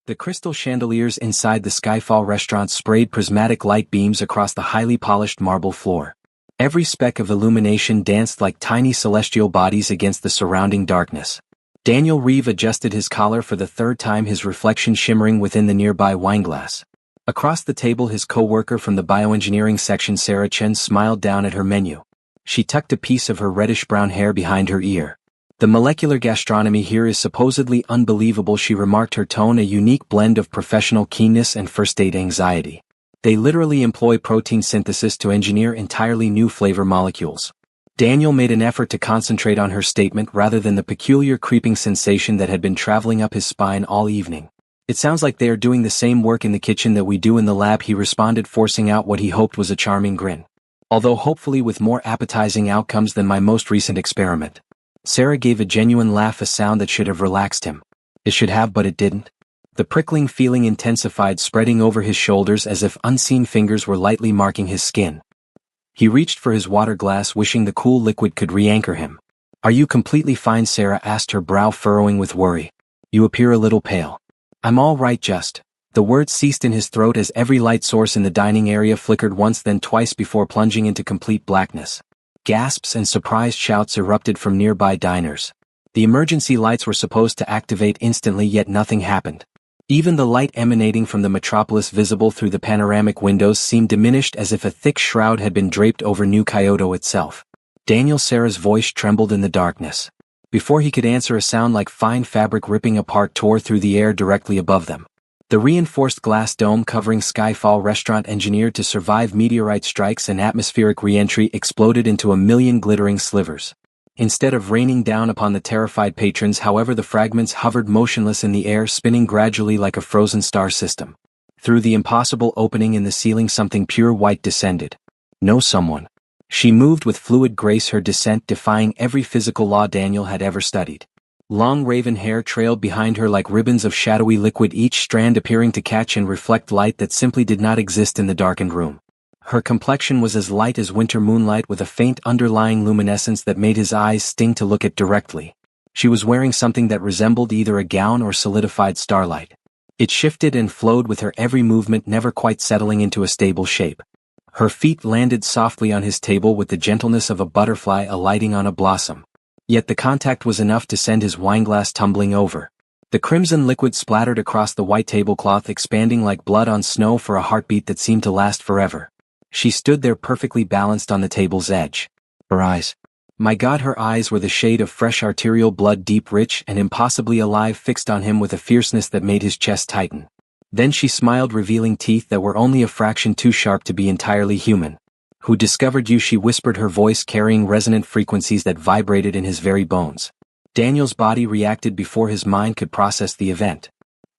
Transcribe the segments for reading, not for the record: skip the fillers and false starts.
The crystal chandeliers inside the Sci-Fi restaurant sprayed prismatic light beams across the highly polished marble floor. Every speck of illumination danced like tiny celestial bodies against the surrounding darkness. Daniel Reeve adjusted his collar for the third time, his reflection shimmering within the nearby wineglass. Across the table, his co-worker from the bioengineering section, Sarah Chen, smiled down at her menu. She tucked a piece of her reddish-brown hair behind her ear. "The molecular gastronomy here is supposedly unbelievable," she remarked, her tone a unique blend of professional keenness and first-aid anxiety. "They literally employ protein synthesis to engineer entirely new flavor molecules." Daniel made an effort to concentrate on her statement rather than the peculiar creeping sensation that had been traveling up his spine all evening. "It sounds like they are doing the same work in the kitchen that we do in the lab," he responded, forcing out what he hoped was a charming grin. "Although hopefully with more appetizing outcomes than my most recent experiment." Sarah gave a genuine laugh, a sound that should have relaxed him. It should have, but it didn't. The prickling feeling intensified, spreading over his shoulders as if unseen fingers were lightly marking his skin. He reached for his water glass, wishing the cool liquid could re-anchor him. "Are you completely fine?" Sarah asked, her brow furrowing with worry. "You appear a little pale." "I'm all right, just." The words ceased in his throat as every light source in the dining area flickered once, then twice before plunging into complete blackness. Gasps and surprised shouts erupted from nearby diners. The emergency lights were supposed to activate instantly, yet nothing happened. Even the light emanating from the metropolis visible through the panoramic windows seemed diminished, as if a thick shroud had been draped over New Kyoto itself. Sarah's voice trembled in the darkness. Before he could answer, a sound like fine fabric ripping apart tore through the air directly above them. The reinforced glass dome covering Skyfall restaurant, engineered to survive meteorite strikes and atmospheric re-entry, exploded into a million glittering slivers. Instead of raining down upon the terrified patrons, however, the fragments hovered motionless in the air, spinning gradually like a frozen star system. Through the impossible opening in the ceiling, something pure white descended. No, someone. She moved with fluid grace, her descent defying every physical law Daniel had ever studied. Long raven hair trailed behind her like ribbons of shadowy liquid, each strand appearing to catch and reflect light that simply did not exist in the darkened room. Her complexion was as light as winter moonlight, with a faint underlying luminescence that made his eyes sting to look at directly. She was wearing something that resembled either a gown or solidified starlight. It shifted and flowed with her every movement, never quite settling into a stable shape. Her feet landed softly on his table with the gentleness of a butterfly alighting on a blossom. Yet the contact was enough to send his wineglass tumbling over. The crimson liquid splattered across the white tablecloth, expanding like blood on snow for a heartbeat that seemed to last forever. She stood there perfectly balanced on the table's edge. Her eyes. My God, her eyes were the shade of fresh arterial blood, deep, rich, and impossibly alive, fixed on him with a fierceness that made his chest tighten. Then she smiled, revealing teeth that were only a fraction too sharp to be entirely human. "Who discovered you?" she whispered, her voice carrying resonant frequencies that vibrated in his very bones. Daniel's body reacted before his mind could process the event.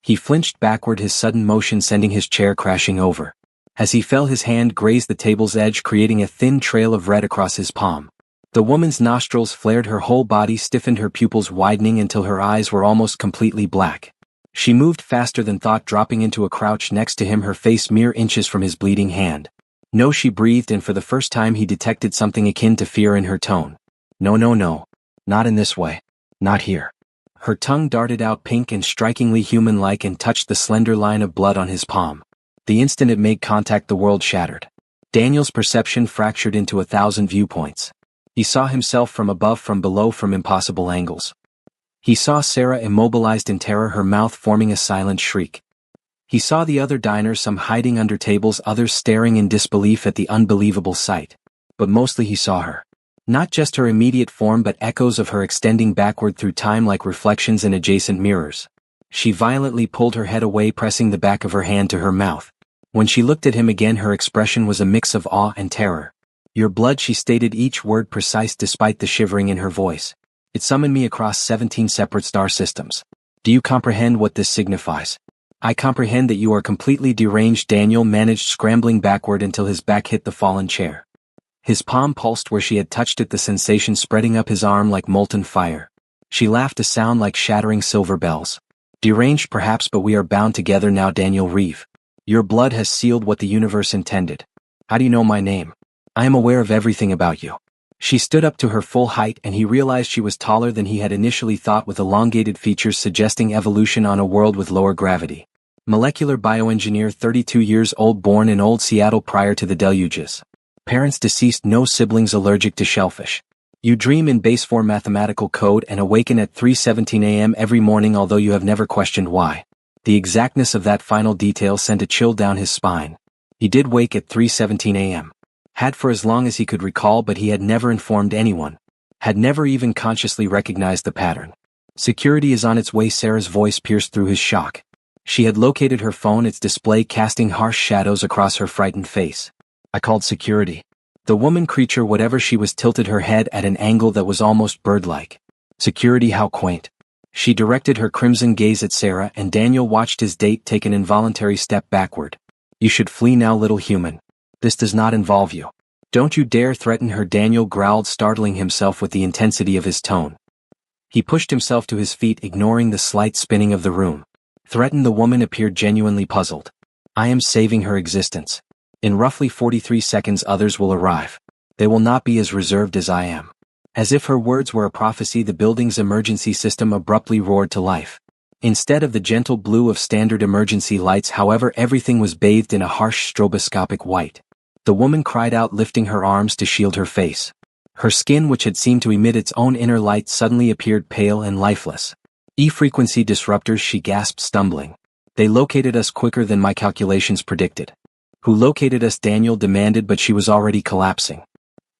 He flinched backward, his sudden motion sending his chair crashing over. As he fell, his hand grazed the table's edge, creating a thin trail of red across his palm. The woman's nostrils flared, her whole body stiffened, her pupils widening until her eyes were almost completely black. She moved faster than thought, dropping into a crouch next to him, her face mere inches from his bleeding hand. "No," she breathed, and for the first time he detected something akin to fear in her tone. "No, no, no. Not in this way. Not here." Her tongue darted out, pink and strikingly human-like, and touched the slender line of blood on his palm. The instant it made contact, the world shattered. Daniel's perception fractured into 1,000 viewpoints. He saw himself from above, from below, from impossible angles. He saw Sarah immobilized in terror, her mouth forming a silent shriek. He saw the other diners, some hiding under tables, others staring in disbelief at the unbelievable sight. But mostly he saw her. Not just her immediate form, but echoes of her extending backward through time like reflections in adjacent mirrors. She violently pulled her head away, pressing the back of her hand to her mouth. When she looked at him again, her expression was a mix of awe and terror. "Your blood," she stated, each word precise despite the shivering in her voice. "It summoned me across 17 separate star systems. Do you comprehend what this signifies?" "I comprehend that you are completely deranged," Daniel managed, scrambling backward until his back hit the fallen chair. His palm pulsed where she had touched it, the sensation spreading up his arm like molten fire. She laughed, a sound like shattering silver bells. "Deranged perhaps, but we are bound together now, Daniel Reeve. Your blood has sealed what the universe intended. How do you know my name?" "I am aware of everything about you." She stood up to her full height, and he realized she was taller than he had initially thought, with elongated features suggesting evolution on a world with lower gravity. Molecular bioengineer 32 years old, born in Old Seattle prior to the deluges. Parents deceased, no siblings, allergic to shellfish. You dream in base form mathematical code and awaken at 3:17 a.m. every morning, although you have never questioned why. The exactness of that final detail sent a chill down his spine. He did wake at 3:17 a.m. Had for as long as he could recall, but he had never informed anyone. Had never even consciously recognized the pattern. Security is on its way. Sarah's voice pierced through his shock. She had located her phone, its display casting harsh shadows across her frightened face. I called security. The woman creature, whatever she was, tilted her head at an angle that was almost bird-like. Security, how quaint. She directed her crimson gaze at Sarah, and Daniel watched his date take an involuntary step backward. You should flee now, little human. This does not involve you. Don't you dare threaten her, Daniel growled, startling himself with the intensity of his tone. He pushed himself to his feet, ignoring the slight spinning of the room. Threaten? The woman appeared genuinely puzzled. I am saving her existence. In roughly 43 seconds others will arrive. They will not be as reserved as I am. As if her words were a prophecy, the building's emergency system abruptly roared to life. Instead of the gentle blue of standard emergency lights, however, everything was bathed in a harsh stroboscopic white. The woman cried out, lifting her arms to shield her face. Her skin, which had seemed to emit its own inner light, suddenly appeared pale and lifeless. E-frequency disruptors, she gasped, stumbling. They located us quicker than my calculations predicted. Who located us? Daniel demanded, but she was already collapsing.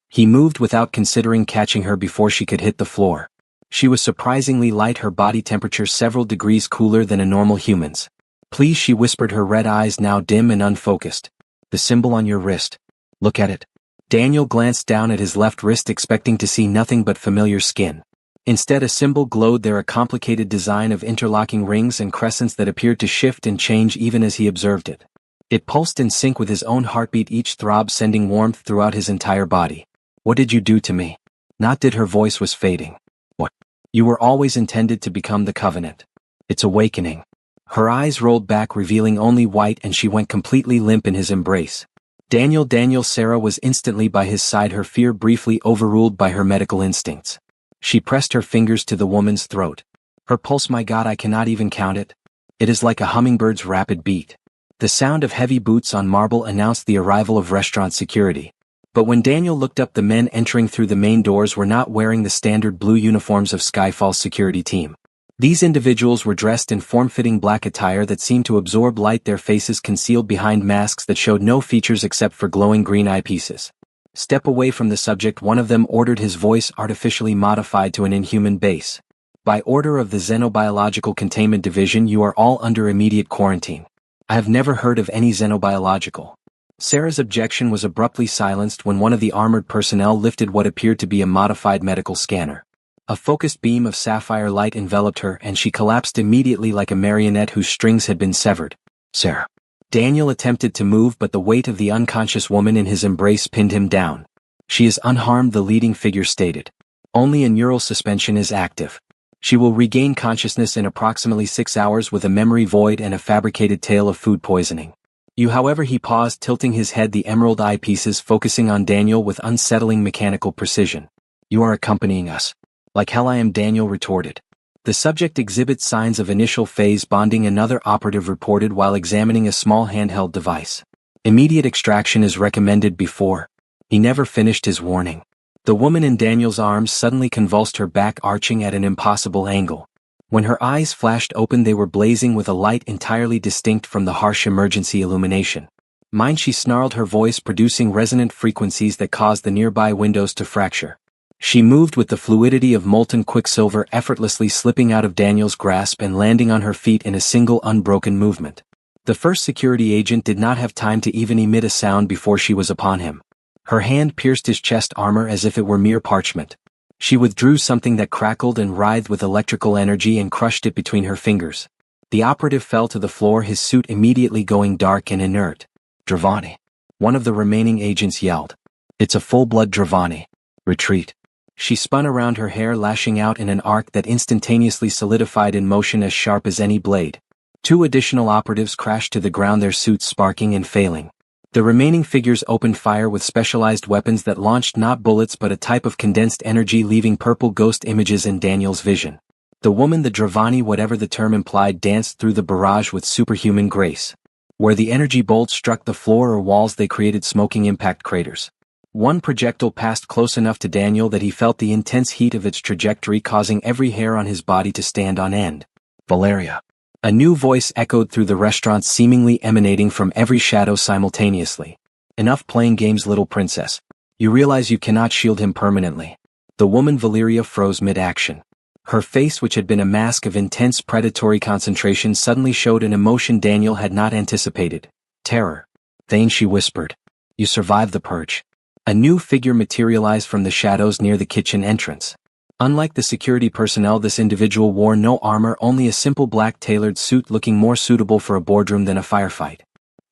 He moved without considering, catching her before she could hit the floor. She was surprisingly light, her body temperature several degrees cooler than a normal human's. Please, she whispered, her red eyes now dim and unfocused. The symbol on your wrist. Look at it. Daniel glanced down at his left wrist, expecting to see nothing but familiar skin. Instead, a symbol glowed there, a complicated design of interlocking rings and crescents that appeared to shift and change even as he observed it. It pulsed in sync with his own heartbeat, each throb sending warmth throughout his entire body. What did you do to me? Not did. Her voice was fading. What? You were always intended to become the Covenant. It's awakening. Her eyes rolled back, revealing only white, and she went completely limp in his embrace. Daniel, Sarah was instantly by his side, her fear briefly overruled by her medical instincts. She pressed her fingers to the woman's throat. Her pulse, my God, I cannot even count it. It is like a hummingbird's rapid beat. The sound of heavy boots on marble announced the arrival of restaurant security. But when Daniel looked up, the men entering through the main doors were not wearing the standard blue uniforms of Skyfall's security team. These individuals were dressed in form-fitting black attire that seemed to absorb light, their faces concealed behind masks that showed no features except for glowing green eyepieces. Step away from the subject, one of them ordered, his voice artificially modified to an inhuman bass. By order of the Xenobiological Containment Division, you are all under immediate quarantine. I have never heard of any xenobiological. Sarah's objection was abruptly silenced when one of the armored personnel lifted what appeared to be a modified medical scanner. A focused beam of sapphire light enveloped her, and she collapsed immediately like a marionette whose strings had been severed. Sarah. Daniel attempted to move, but the weight of the unconscious woman in his embrace pinned him down. She is unharmed, the leading figure stated. Only a neural suspension is active. She will regain consciousness in approximately 6 hours with a memory void and a fabricated tale of food poisoning. You, however, he paused, tilting his head, the emerald eyepieces focusing on Daniel with unsettling mechanical precision. You are accompanying us. Like hell I am, Daniel retorted. The subject exhibits signs of initial phase bonding, another operative reported while examining a small handheld device. Immediate extraction is recommended before. He never finished his warning. The woman in Daniel's arms suddenly convulsed, her back arching at an impossible angle. When her eyes flashed open, they were blazing with a light entirely distinct from the harsh emergency illumination. Mine, she snarled, her voice producing resonant frequencies that caused the nearby windows to fracture. She moved with the fluidity of molten quicksilver, effortlessly slipping out of Daniel's grasp and landing on her feet in a single unbroken movement. The first security agent did not have time to even emit a sound before she was upon him. Her hand pierced his chest armor as if it were mere parchment. She withdrew something that crackled and writhed with electrical energy and crushed it between her fingers. The operative fell to the floor, his suit immediately going dark and inert. Dravani. One of the remaining agents yelled. It's a full-blood Dravani. Retreat. She spun around, her hair lashing out in an arc that instantaneously solidified in motion as sharp as any blade. 2 additional operatives crashed to the ground, their suits sparking and failing. The remaining figures opened fire with specialized weapons that launched not bullets but a type of condensed energy, leaving purple ghost images in Daniel's vision. The woman, the Dravani, whatever the term implied, danced through the barrage with superhuman grace. Where the energy bolts struck the floor or walls, they created smoking impact craters. One projectile passed close enough to Daniel that he felt the intense heat of its trajectory, causing every hair on his body to stand on end. Valeria. A new voice echoed through the restaurant, seemingly emanating from every shadow simultaneously. Enough playing games, little princess. You realize you cannot shield him permanently. The woman Valeria froze mid-action. Her face, which had been a mask of intense predatory concentration, suddenly showed an emotion Daniel had not anticipated. Terror. Thane, she whispered. You survived the purge. A new figure materialized from the shadows near the kitchen entrance. Unlike the security personnel, this individual wore no armor, only a simple black tailored suit, looking more suitable for a boardroom than a firefight.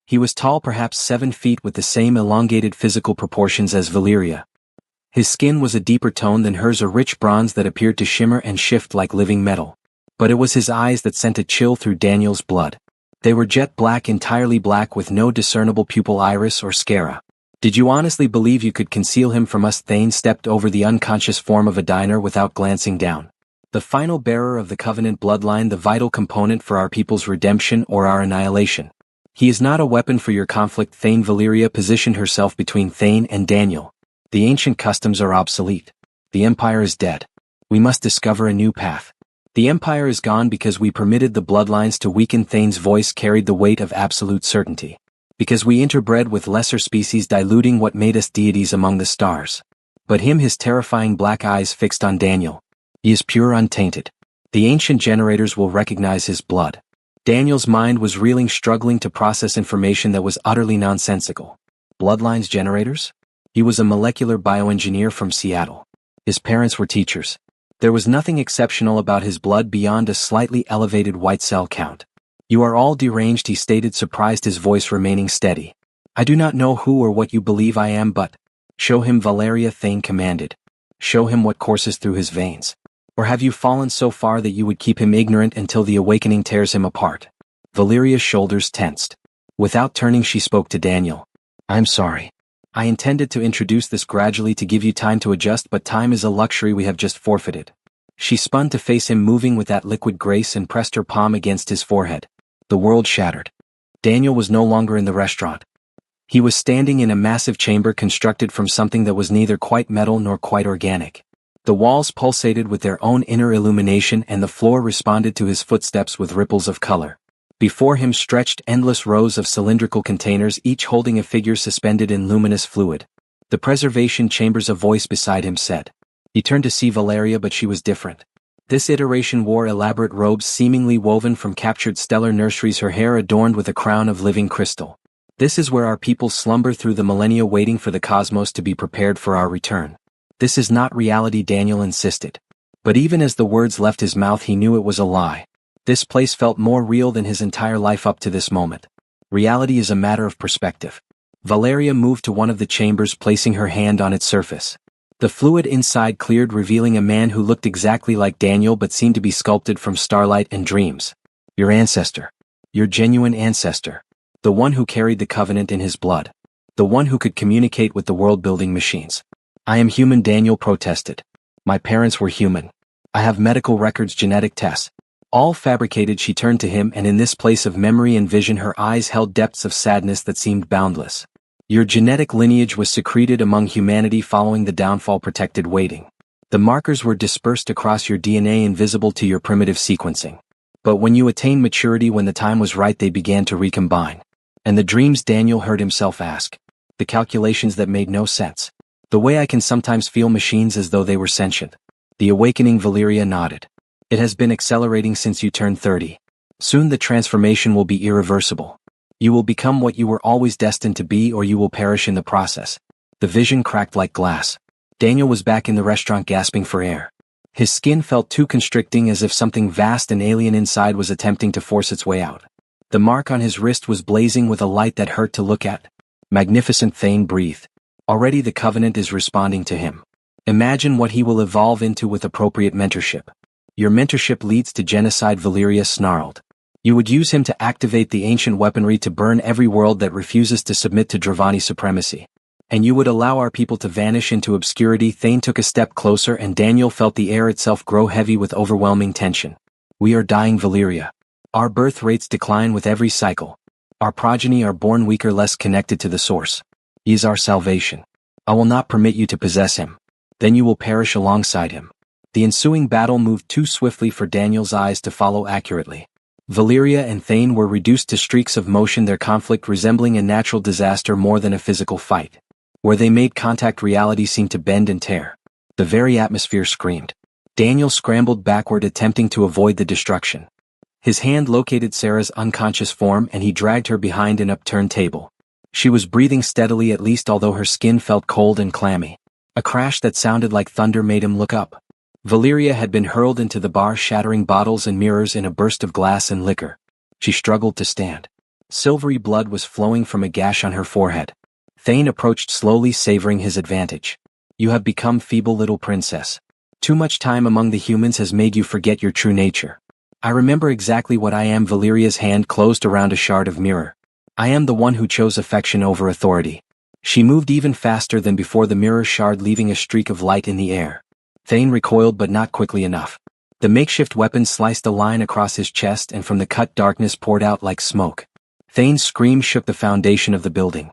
He was tall, perhaps 7 feet, with the same elongated physical proportions as Valeria. His skin was a deeper tone than hers, a rich bronze that appeared to shimmer and shift like living metal. But it was his eyes that sent a chill through Daniel's blood. They were jet black, entirely black, with no discernible pupil, iris, or sclera. Did you honestly believe you could conceal him from us? Thane stepped over the unconscious form of a diner without glancing down. The final bearer of the Covenant bloodline, the vital component for our people's redemption or our annihilation. He is not a weapon for your conflict, Thane. Valeria positioned herself between Thane and Daniel. The ancient customs are obsolete. The Empire is dead. We must discover a new path. The Empire is gone because we permitted the bloodlines to weaken. Thane's voice carried the weight of absolute certainty. Because we interbred with lesser species, diluting what made us deities among the stars. But him, his terrifying black eyes fixed on Daniel. He is pure, untainted. The ancient generators will recognize his blood. Daniel's mind was reeling, struggling to process information that was utterly nonsensical. Bloodlines generators? He was a molecular bioengineer from Seattle. His parents were teachers. There was nothing exceptional about his blood beyond a slightly elevated white cell count. You are all deranged, he stated, surprised, his voice remaining steady. I do not know who or what you believe I am, but show him, Valeria, Thane commanded. Show him what courses through his veins. Or have you fallen so far that you would keep him ignorant until the awakening tears him apart? Valeria's shoulders tensed. Without turning, she spoke to Daniel. I'm sorry. I intended to introduce this gradually to give you time to adjust, but time is a luxury we have just forfeited. She spun to face him, moving with that liquid grace, and pressed her palm against his forehead. The world shattered. Daniel was no longer in the restaurant. He was standing in a massive chamber constructed from something that was neither quite metal nor quite organic. The walls pulsated with their own inner illumination, and the floor responded to his footsteps with ripples of color. Before him stretched endless rows of cylindrical containers, each holding a figure suspended in luminous fluid. The preservation chambers, a voice beside him said. He turned to see Valeria, but she was different. This iteration wore elaborate robes seemingly woven from captured stellar nurseries, her hair adorned with a crown of living crystal. This is where our people slumber through the millennia, waiting for the cosmos to be prepared for our return. This is not reality, Daniel insisted. But even as the words left his mouth, he knew it was a lie. This place felt more real than his entire life up to this moment. Reality is a matter of perspective. Valeria moved to one of the chambers, placing her hand on its surface. The fluid inside cleared, revealing a man who looked exactly like Daniel but seemed to be sculpted from starlight and dreams. Your ancestor. Your genuine ancestor. The one who carried the Covenant in his blood. The one who could communicate with the world-building machines. I am human, Daniel protested. My parents were human. I have medical records, genetic tests. All fabricated. She turned to him, and in this place of memory and vision, her eyes held depths of sadness that seemed boundless. Your genetic lineage was secreted among humanity following the downfall, protected, waiting. The markers were dispersed across your DNA, invisible to your primitive sequencing. But when you attained maturity, when the time was right, they began to recombine. And the dreams, Daniel heard himself ask. The calculations that made no sense. The way I can sometimes feel machines as though they were sentient. The awakening, Valeria nodded. It has been accelerating since you turned 30. Soon the transformation will be irreversible. You will become what you were always destined to be, or you will perish in the process. The vision cracked like glass. Daniel was back in the restaurant, gasping for air. His skin felt too constricting, as if something vast and alien inside was attempting to force its way out. The mark on his wrist was blazing with a light that hurt to look at. Magnificent, Thane breathed. Already the Covenant is responding to him. Imagine what he will evolve into with appropriate mentorship. Your mentorship leads to genocide, Valeria snarled. You would use him to activate the ancient weaponry to burn every world that refuses to submit to Dravani supremacy. And you would allow our people to vanish into obscurity. Thane took a step closer and Daniel felt the air itself grow heavy with overwhelming tension. We are dying, Valeria. Our birth rates decline with every cycle. Our progeny are born weaker, less connected to the source. He is our salvation. I will not permit you to possess him. Then you will perish alongside him. The ensuing battle moved too swiftly for Daniel's eyes to follow accurately. Valeria and Thane were reduced to streaks of motion, their conflict resembling a natural disaster more than a physical fight. Where they made contact, reality seemed to bend and tear. The very atmosphere screamed. Daniel scrambled backward, attempting to avoid the destruction. His hand located Sarah's unconscious form and he dragged her behind an upturned table. She was breathing steadily, at least, although her skin felt cold and clammy. A crash that sounded like thunder made him look up. Valeria had been hurled into the bar, shattering bottles and mirrors in a burst of glass and liquor. She struggled to stand. Silvery blood was flowing from a gash on her forehead. Thane approached slowly, savoring his advantage. You have become feeble, little princess. Too much time among the humans has made you forget your true nature. I remember exactly what I am. Valeria's hand closed around a shard of mirror. I am the one who chose affection over authority. She moved even faster than before, the mirror shard leaving a streak of light in the air. Thane recoiled, but not quickly enough. The makeshift weapon sliced a line across his chest and from the cut darkness poured out like smoke. Thane's scream shook the foundation of the building.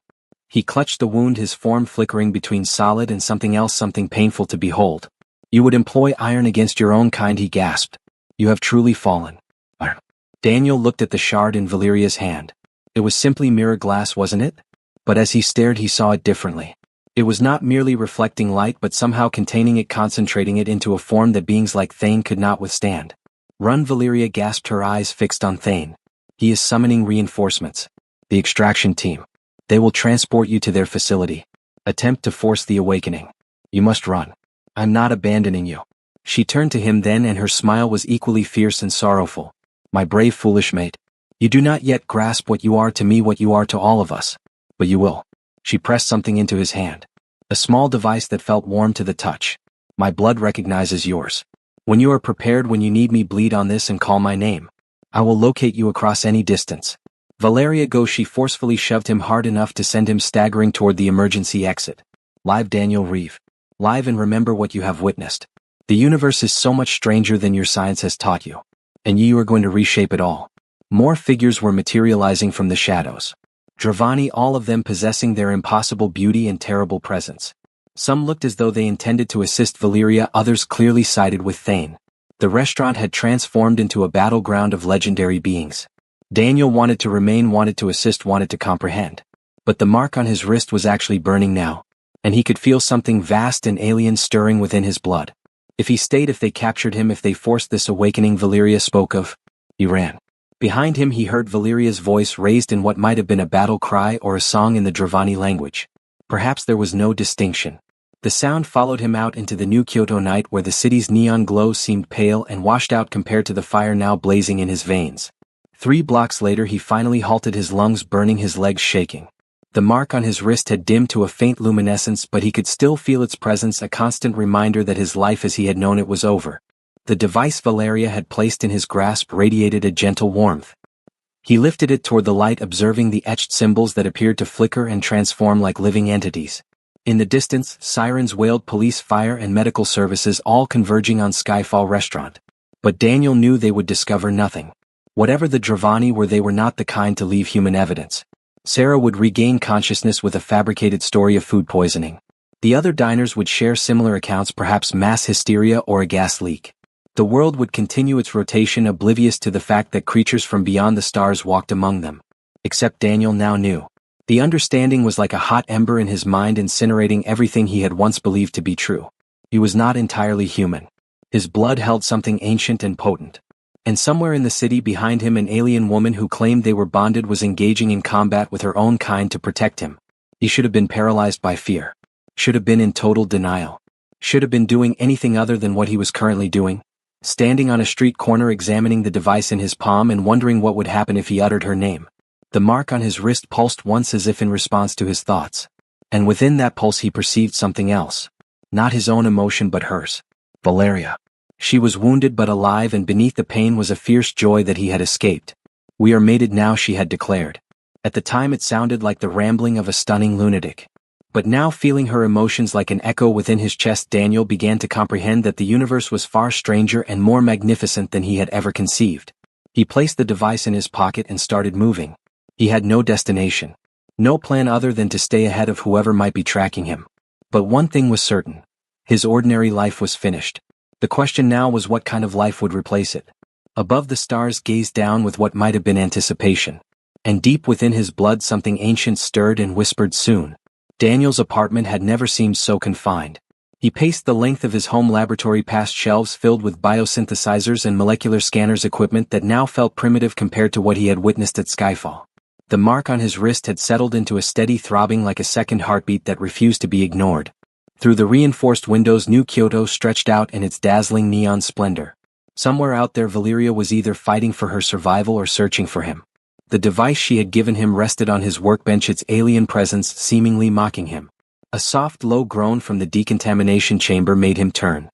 He clutched the wound, his form flickering between solid and something else, something painful to behold. You would employ iron against your own kind, he gasped. You have truly fallen. Daniel looked at the shard in Valeria's hand. It was simply mirror glass, wasn't it? But as he stared, he saw it differently. It was not merely reflecting light, but somehow containing it, concentrating it into a form that beings like Thane could not withstand. Run, Valeria gasped, her eyes fixed on Thane. He is summoning reinforcements. The extraction team. They will transport you to their facility. Attempt to force the awakening. You must run. I'm not abandoning you. She turned to him then, and her smile was equally fierce and sorrowful. My brave, foolish mate. You do not yet grasp what you are to me, what you are to all of us. But you will. She pressed something into his hand. A small device that felt warm to the touch. My blood recognizes yours. When you are prepared, when you need me, bleed on this and call my name. I will locate you across any distance. Valeria, go. She forcefully shoved him hard enough to send him staggering toward the emergency exit. Live, Daniel Reeve. Live, and remember what you have witnessed. The universe is so much stranger than your science has taught you. And you are going to reshape it all. More figures were materializing from the shadows. Dravani, all of them possessing their impossible beauty and terrible presence. Some looked as though they intended to assist Valeria, others clearly sided with Thane. The restaurant had transformed into a battleground of legendary beings. Daniel wanted to remain, wanted to assist, wanted to comprehend. But the mark on his wrist was actually burning now. And he could feel something vast and alien stirring within his blood. If he stayed, if they captured him, if they forced this awakening Valeria spoke of, he ran. Behind him he heard Valeria's voice raised in what might have been a battle cry or a song in the Dravani language. Perhaps there was no distinction. The sound followed him out into the new Kyoto night, where the city's neon glow seemed pale and washed out compared to the fire now blazing in his veins. 3 blocks later he finally halted, his lungs burning, his legs shaking. The mark on his wrist had dimmed to a faint luminescence, but he could still feel its presence, a constant reminder that his life as he had known it was over. The device Valeria had placed in his grasp radiated a gentle warmth. He lifted it toward the light, observing the etched symbols that appeared to flicker and transform like living entities. In the distance, sirens wailed, police, fire, and medical services all converging on Skyfall restaurant. But Daniel knew they would discover nothing. Whatever the Dravani were, they were not the kind to leave human evidence. Sarah would regain consciousness with a fabricated story of food poisoning. The other diners would share similar accounts, perhaps mass hysteria or a gas leak. The world would continue its rotation, oblivious to the fact that creatures from beyond the stars walked among them. Except Daniel now knew. The understanding was like a hot ember in his mind, incinerating everything he had once believed to be true. He was not entirely human. His blood held something ancient and potent. And somewhere in the city behind him, an alien woman who claimed they were bonded was engaging in combat with her own kind to protect him. He should have been paralyzed by fear. Should have been in total denial. Should have been doing anything other than what he was currently doing. Standing on a street corner, examining the device in his palm and wondering what would happen if he uttered her name. The mark on his wrist pulsed once, as if in response to his thoughts. And within that pulse he perceived something else. Not his own emotion, but hers. Valeria. She was wounded but alive, and beneath the pain was a fierce joy that he had escaped. We are mated now, she had declared. At the time it sounded like the rambling of a stunning lunatic. But now feeling her emotions like an echo within his chest, Daniel began to comprehend that the universe was far stranger and more magnificent than he had ever conceived. He placed the device in his pocket and started moving. He had no destination. No plan other than to stay ahead of whoever might be tracking him. But one thing was certain. His ordinary life was finished. The question now was what kind of life would replace it. Above the stars gazed down with what might have been anticipation. And deep within his blood something ancient stirred and whispered soon. Daniel's apartment had never seemed so confined. He paced the length of his home laboratory past shelves filled with biosynthesizers and molecular scanners, equipment that now felt primitive compared to what he had witnessed at Skyfall. The mark on his wrist had settled into a steady throbbing like a second heartbeat that refused to be ignored. Through the reinforced windows, New Kyoto stretched out in its dazzling neon splendor. Somewhere out there Valeria was either fighting for her survival or searching for him. The device she had given him rested on his workbench, its alien presence seemingly mocking him. A soft low groan from the decontamination chamber made him turn.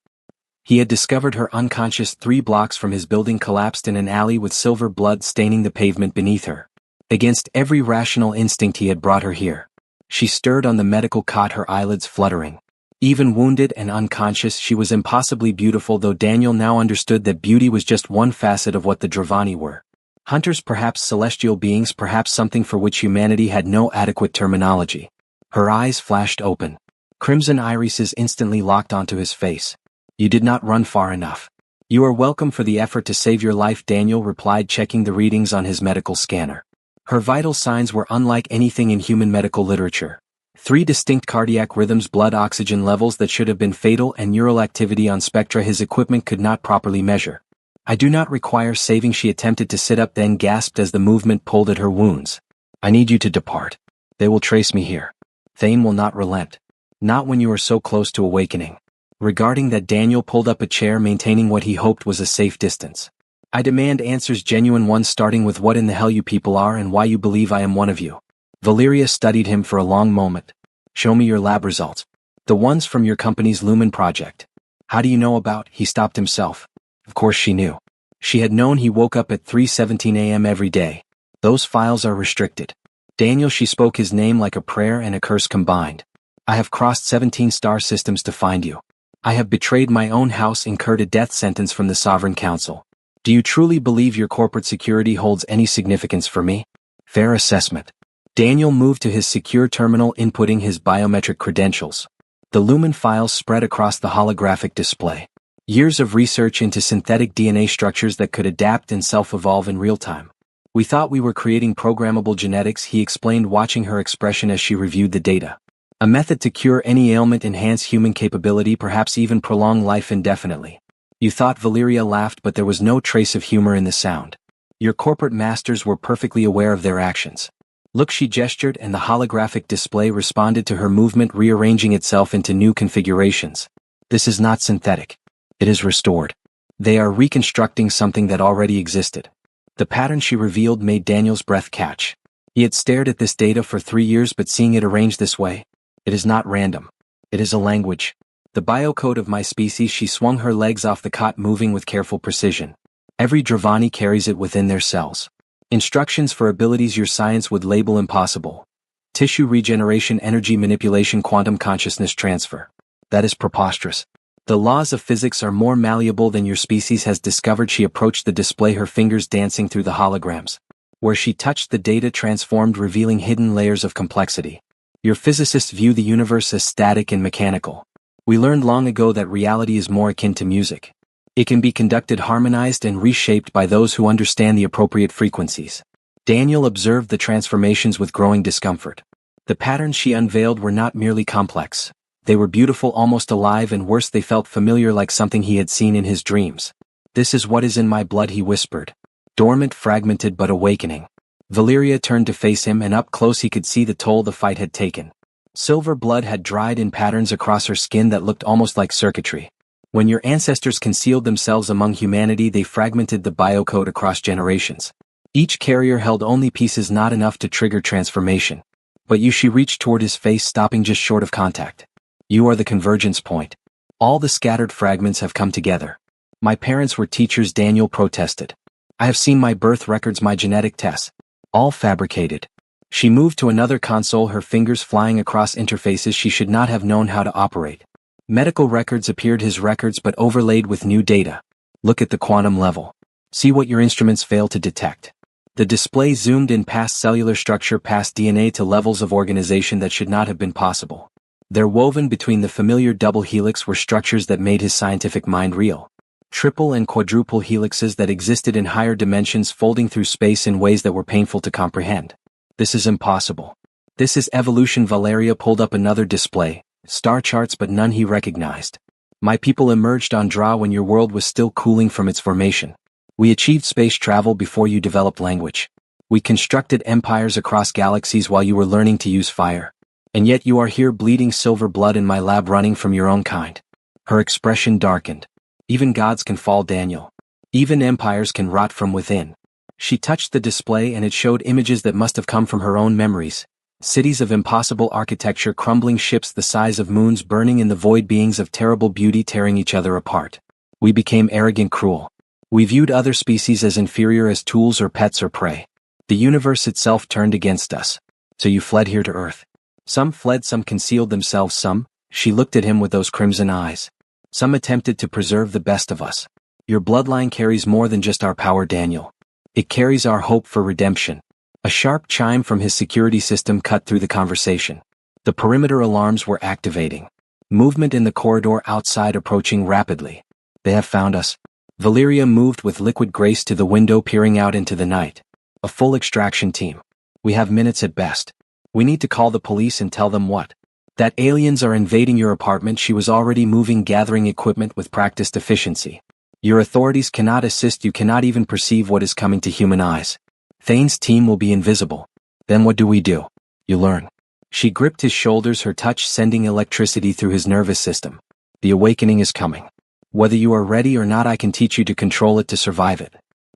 He had discovered her unconscious 3 blocks from his building, collapsed in an alley with silver blood staining the pavement beneath her. Against every rational instinct he had brought her here. She stirred on the medical cot, her eyelids fluttering. Even wounded and unconscious, she was impossibly beautiful, though Daniel now understood that beauty was just one facet of what the Dravani were. Hunters, perhaps celestial beings, perhaps something for which humanity had no adequate terminology. Her eyes flashed open. Crimson irises instantly locked onto his face. You did not run far enough. You are welcome for the effort to save your life, Daniel replied, checking the readings on his medical scanner. Her vital signs were unlike anything in human medical literature. 3 distinct cardiac rhythms, blood oxygen levels that should have been fatal, and neural activity on spectra his equipment could not properly measure. I do not require saving. She attempted to sit up, then gasped as the movement pulled at her wounds. I need you to depart. They will trace me here. Thane will not relent. Not when you are so close to awakening. Regarding that, Daniel pulled up a chair, maintaining what he hoped was a safe distance. I demand answers, genuine ones, starting with what in the hell you people are and why you believe I am one of you. Valeria studied him for a long moment. Show me your lab results. The ones from your company's Lumen project. How do you know about? He stopped himself. Of course she knew. She had known he woke up at 3:17 a.m. every day. Those files are restricted. Daniel, she spoke his name like a prayer and a curse combined. I have crossed 17 star systems to find you. I have betrayed my own house, incurred a death sentence from the Sovereign Council. Do you truly believe your corporate security holds any significance for me? Fair assessment. Daniel moved to his secure terminal, inputting his biometric credentials. The Lumen files spread across the holographic display. Years of research into synthetic DNA structures that could adapt and self-evolve in real time. We thought we were creating programmable genetics, he explained, watching her expression as she reviewed the data. A method to cure any ailment, enhance human capability, perhaps even prolong life indefinitely. You thought? Valeria laughed, but there was no trace of humor in the sound. Your corporate masters were perfectly aware of their actions. Look, she gestured, and the holographic display responded to her movement, rearranging itself into new configurations. This is not synthetic. It is restored. They are reconstructing something that already existed. The pattern she revealed made Daniel's breath catch. He had stared at this data for 3 years, but seeing it arranged this way, it is not random. It is a language. The biocode of my species. She swung her legs off the cot, moving with careful precision. Every Dravani carries it within their cells. Instructions for abilities your science would label impossible. Tissue regeneration, energy manipulation, quantum consciousness transfer. That is preposterous. The laws of physics are more malleable than your species has discovered. She approached the display, her fingers dancing through the holograms. Where she touched, the data transformed, revealing hidden layers of complexity. Your physicists view the universe as static and mechanical. We learned long ago that reality is more akin to music. It can be conducted, harmonized, and reshaped by those who understand the appropriate frequencies. Daniel observed the transformations with growing discomfort. The patterns she unveiled were not merely complex. They were beautiful, almost alive, and worse, they felt familiar, like something he had seen in his dreams. This is what is in my blood, he whispered. Dormant, fragmented, but awakening. Valeria turned to face him, and up close he could see the toll the fight had taken. Silver blood had dried in patterns across her skin that looked almost like circuitry. When your ancestors concealed themselves among humanity, they fragmented the biocode across generations. Each carrier held only pieces, not enough to trigger transformation. But you, she reached toward his face, stopping just short of contact. You are the convergence point. All the scattered fragments have come together. My parents were teachers, Daniel protested. I have seen my birth records, my genetic tests. All fabricated. She moved to another console, her fingers flying across interfaces she should not have known how to operate. Medical records appeared, his records, but overlaid with new data. Look at the quantum level. See what your instruments fail to detect. The display zoomed in past cellular structure, past DNA, to levels of organization that should not have been possible. There, woven between the familiar double helix, were structures that made his scientific mind reel. Triple and quadruple helixes that existed in higher dimensions, folding through space in ways that were painful to comprehend. This is impossible. This is evolution. Valeria pulled up another display, star charts, but none he recognized. My people emerged on Dra when your world was still cooling from its formation. We achieved space travel before you developed language. We constructed empires across galaxies while you were learning to use fire. And yet you are here bleeding silver blood in my lab, running from your own kind. Her expression darkened. Even gods can fall, Daniel. Even empires can rot from within. She touched the display and it showed images that must have come from her own memories. Cities of impossible architecture, crumbling ships the size of moons burning in the void, beings of terrible beauty tearing each other apart. We became arrogant, cruel. We viewed other species as inferior, as tools or pets or prey. The universe itself turned against us. So you fled here to Earth. Some fled, some concealed themselves, some, she looked at him with those crimson eyes. Some attempted to preserve the best of us. Your bloodline carries more than just our power, Daniel. It carries our hope for redemption. A sharp chime from his security system cut through the conversation. The perimeter alarms were activating. Movement in the corridor outside approaching rapidly. They have found us. Valeria moved with liquid grace to the window, peering out into the night. A full extraction team. We have minutes at best. We need to call the police and tell them what? That aliens are invading your apartment. She was already moving, gathering equipment with practiced efficiency. Your authorities cannot assist, you cannot even perceive what is coming to human eyes. Thane's team will be invisible. Then what do? You learn. She gripped his shoulders, her touch sending electricity through his nervous system. The awakening is coming. Whether you are ready or not, I can teach you to control it, to survive it.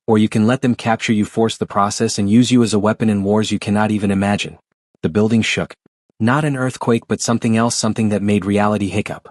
Or you can let them capture you, force the process, and use you as a weapon in wars you cannot even imagine. The building shook. Not an earthquake, but something else, something that made reality hiccup.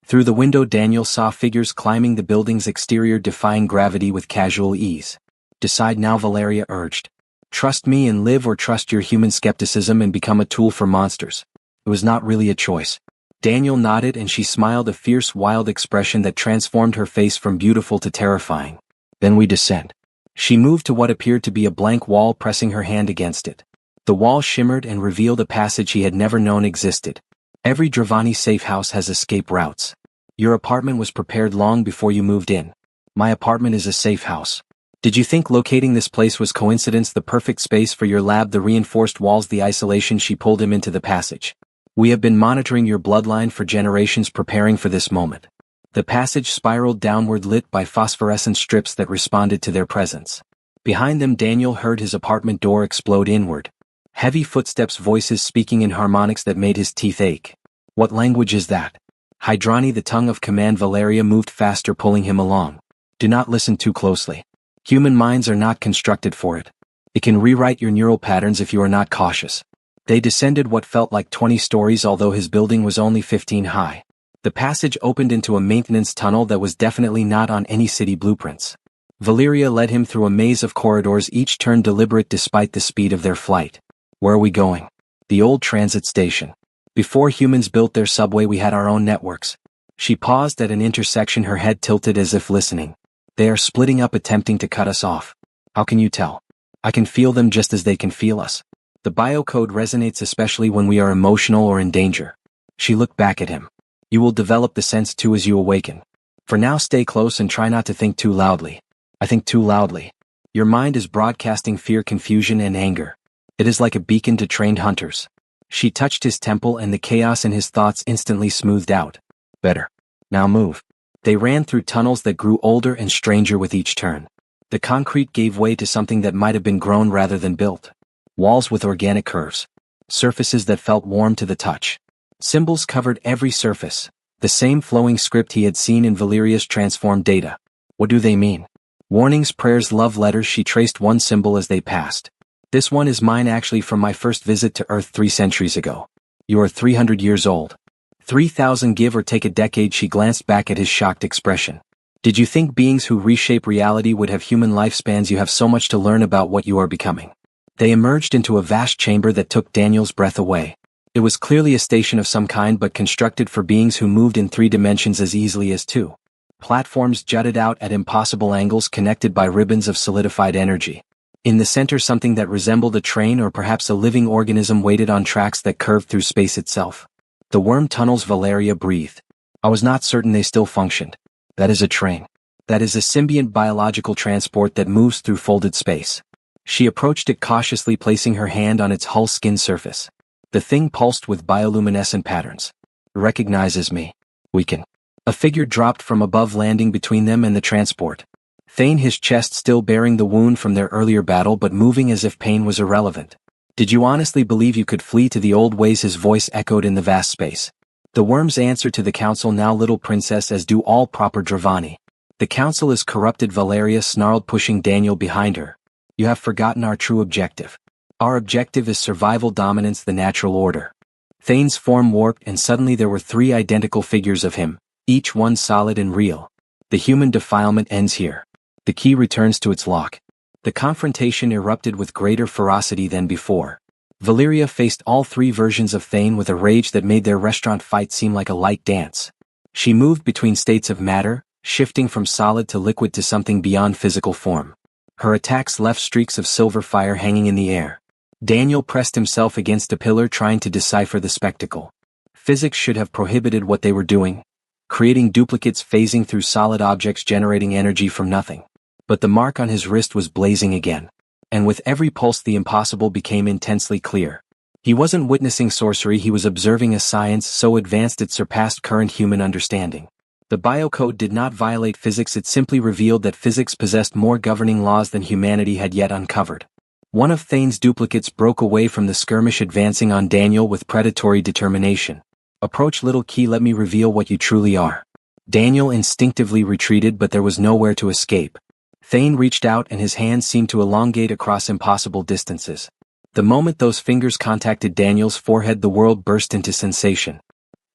Through the window, Daniel saw figures climbing the building's exterior, defying gravity with casual ease. Decide now, Valeria urged. Trust me and live, or trust your human skepticism and become a tool for monsters. It was not really a choice. Daniel nodded and she smiled, a fierce, wild expression that transformed her face from beautiful to terrifying. Then we descend. She moved to what appeared to be a blank wall, pressing her hand against it. The wall shimmered and revealed a passage he had never known existed. Every Dravani safe house has escape routes. Your apartment was prepared long before you moved in. My apartment is a safe house. Did you think locating this place was coincidence? The perfect space for your lab, the reinforced walls, the isolation. She pulled him into the passage. We have been monitoring your bloodline for generations, preparing for this moment. The passage spiraled downward, lit by phosphorescent strips that responded to their presence. Behind them, Daniel heard his apartment door explode inward. Heavy footsteps, voices speaking in harmonics that made his teeth ache. What language is that? Hydrani, the tongue of command. Valeria moved faster, pulling him along. Do not listen too closely. Human minds are not constructed for it. It can rewrite your neural patterns if you are not cautious. They descended what felt like 20 stories, although his building was only 15 high. The passage opened into a maintenance tunnel that was definitely not on any city blueprints. Valeria led him through a maze of corridors, each turn deliberate despite the speed of their flight. Where are we going? The old transit station. Before humans built their subway, we had our own networks. She paused at an intersection, her head tilted as if listening. They are splitting up, attempting to cut us off. How can you tell? I can feel them just as they can feel us. The biocode resonates, especially when we are emotional or in danger. She looked back at him. You will develop the sense too as you awaken. For now, stay close and try not to think too loudly. I think too loudly. Your mind is broadcasting fear, confusion, and anger. It is like a beacon to trained hunters. She touched his temple and the chaos in his thoughts instantly smoothed out. Better. Now move. They ran through tunnels that grew older and stranger with each turn. The concrete gave way to something that might have been grown rather than built. Walls with organic curves. Surfaces that felt warm to the touch. Symbols covered every surface. The same flowing script he had seen in Valeria's transformed data. What do they mean? Warnings, prayers, love letters. She traced one symbol as they passed. This one is mine, actually, from my first visit to Earth 3 centuries ago. You are 300 years old. 3,000, give or take a decade. She glanced back at his shocked expression. Did you think beings who reshape reality would have human lifespans? You have so much to learn about what you are becoming. They emerged into a vast chamber that took Daniel's breath away. It was clearly a station of some kind but constructed for beings who moved in 3 dimensions as easily as 2. Platforms jutted out at impossible angles connected by ribbons of solidified energy. In the center, something that resembled a train or perhaps a living organism waited on tracks that curved through space itself. The worm tunnels, Valeria breathed. I was not certain they still functioned. That is a train. That is a symbiont biological transport that moves through folded space. She approached it cautiously, placing her hand on its hull skin surface. The thing pulsed with bioluminescent patterns. Recognizes me. Weaken. A figure dropped from above, landing between them and the transport. Thane, his chest still bearing the wound from their earlier battle but moving as if pain was irrelevant. Did you honestly believe you could flee to the old ways? His voice echoed in the vast space. The worms answer to the council now, little princess, as do all proper Dravani. The council is corrupted, Valeria snarled, pushing Daniel behind her. You have forgotten our true objective. Our objective is survival, dominance, the natural order. Thane's form warped and suddenly there were 3 identical figures of him, each one solid and real. The human defilement ends here. The key returns to its lock. The confrontation erupted with greater ferocity than before. Valeria faced all 3 versions of Thane with a rage that made their restaurant fight seem like a light dance. She moved between states of matter, shifting from solid to liquid to something beyond physical form. Her attacks left streaks of silver fire hanging in the air. Daniel pressed himself against a pillar, trying to decipher the spectacle. Physics should have prohibited what they were doing, creating duplicates phasing through solid objects, generating energy from nothing. But the mark on his wrist was blazing again. And with every pulse the impossible became intensely clear. He wasn't witnessing sorcery, he was observing a science so advanced it surpassed current human understanding. The biocode did not violate physics, it simply revealed that physics possessed more governing laws than humanity had yet uncovered. One of Thane's duplicates broke away from the skirmish, advancing on Daniel with predatory determination. Approach, little key, let me reveal what you truly are. Daniel instinctively retreated, but there was nowhere to escape. Thane reached out and his hands seemed to elongate across impossible distances. The moment those fingers contacted Daniel's forehead, the world burst into sensation.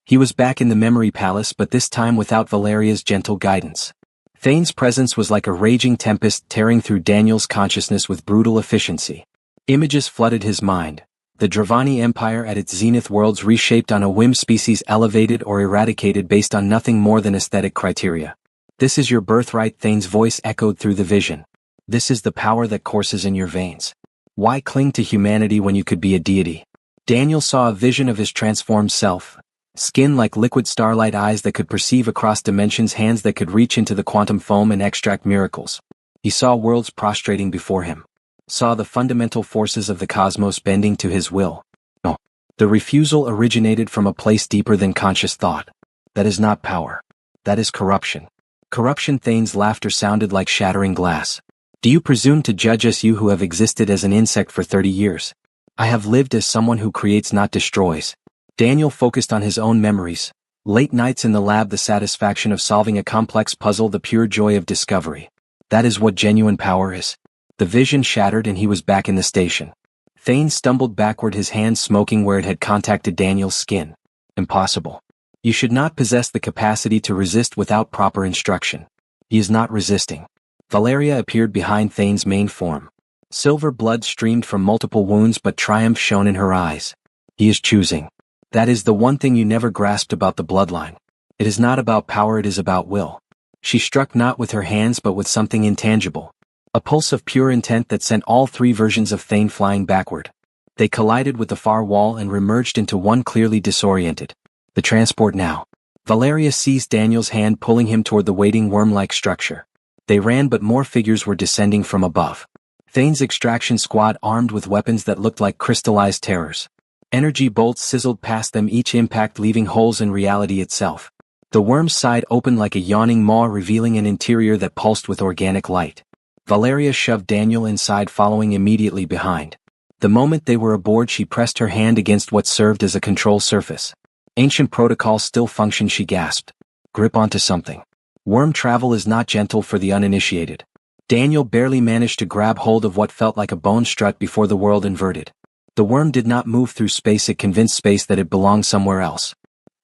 He was back in the memory palace, but this time without Valeria's gentle guidance. Thane's presence was like a raging tempest, tearing through Daniel's consciousness with brutal efficiency. Images flooded his mind. The Dravani Empire at its zenith, worlds reshaped on a whim, species elevated or eradicated based on nothing more than aesthetic criteria. This is your birthright, Thane's voice echoed through the vision. This is the power that courses in your veins. Why cling to humanity when you could be a deity? Daniel saw a vision of his transformed self. Skin like liquid starlight, eyes that could perceive across dimensions, hands that could reach into the quantum foam and extract miracles. He saw worlds prostrating before him. Saw the fundamental forces of the cosmos bending to his will. No. The refusal originated from a place deeper than conscious thought. That is not power. That is corruption. Corruption. Thane's laughter sounded like shattering glass. Do you presume to judge us, you who have existed as an insect for 30 years? I have lived as someone who creates, not destroys. Daniel focused on his own memories. Late nights in the lab, the satisfaction of solving a complex puzzle, the pure joy of discovery. That is what genuine power is. The vision shattered and he was back in the station. Thane stumbled backward, his hand smoking where it had contacted Daniel's skin. Impossible. You should not possess the capacity to resist without proper instruction. He is not resisting. Valeria appeared behind Thane's main form. Silver blood streamed from multiple wounds, but triumph shone in her eyes. He is choosing. That is the one thing you never grasped about the bloodline. It is not about power, it is about will. She struck not with her hands but with something intangible. A pulse of pure intent that sent all 3 versions of Thane flying backward. They collided with the far wall and remerged into one, clearly disoriented. The transport now. Valeria seized Daniel's hand, pulling him toward the waiting worm-like structure. They ran, but more figures were descending from above. Thane's extraction squad, armed with weapons that looked like crystallized terrors. Energy bolts sizzled past them, each impact leaving holes in reality itself. The worm's side opened like a yawning maw, revealing an interior that pulsed with organic light. Valeria shoved Daniel inside, following immediately behind. The moment they were aboard, she pressed her hand against what served as a control surface. Ancient protocol still functioned, she gasped. Grip onto something. Worm travel is not gentle for the uninitiated. Daniel barely managed to grab hold of what felt like a bone strut before the world inverted. The worm did not move through space, it convinced space that it belonged somewhere else.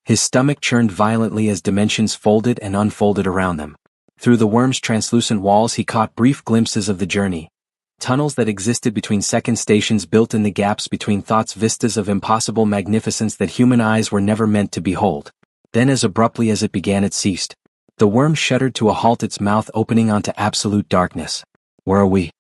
His stomach churned violently as dimensions folded and unfolded around them. Through the worm's translucent walls he caught brief glimpses of the journey. tunnels that existed between second stations built in the gaps between thoughts, vistas of impossible magnificence that human eyes were never meant to behold. Then as abruptly as it began it ceased. The worm shuddered to a halt, its mouth opening onto absolute darkness. Where are we?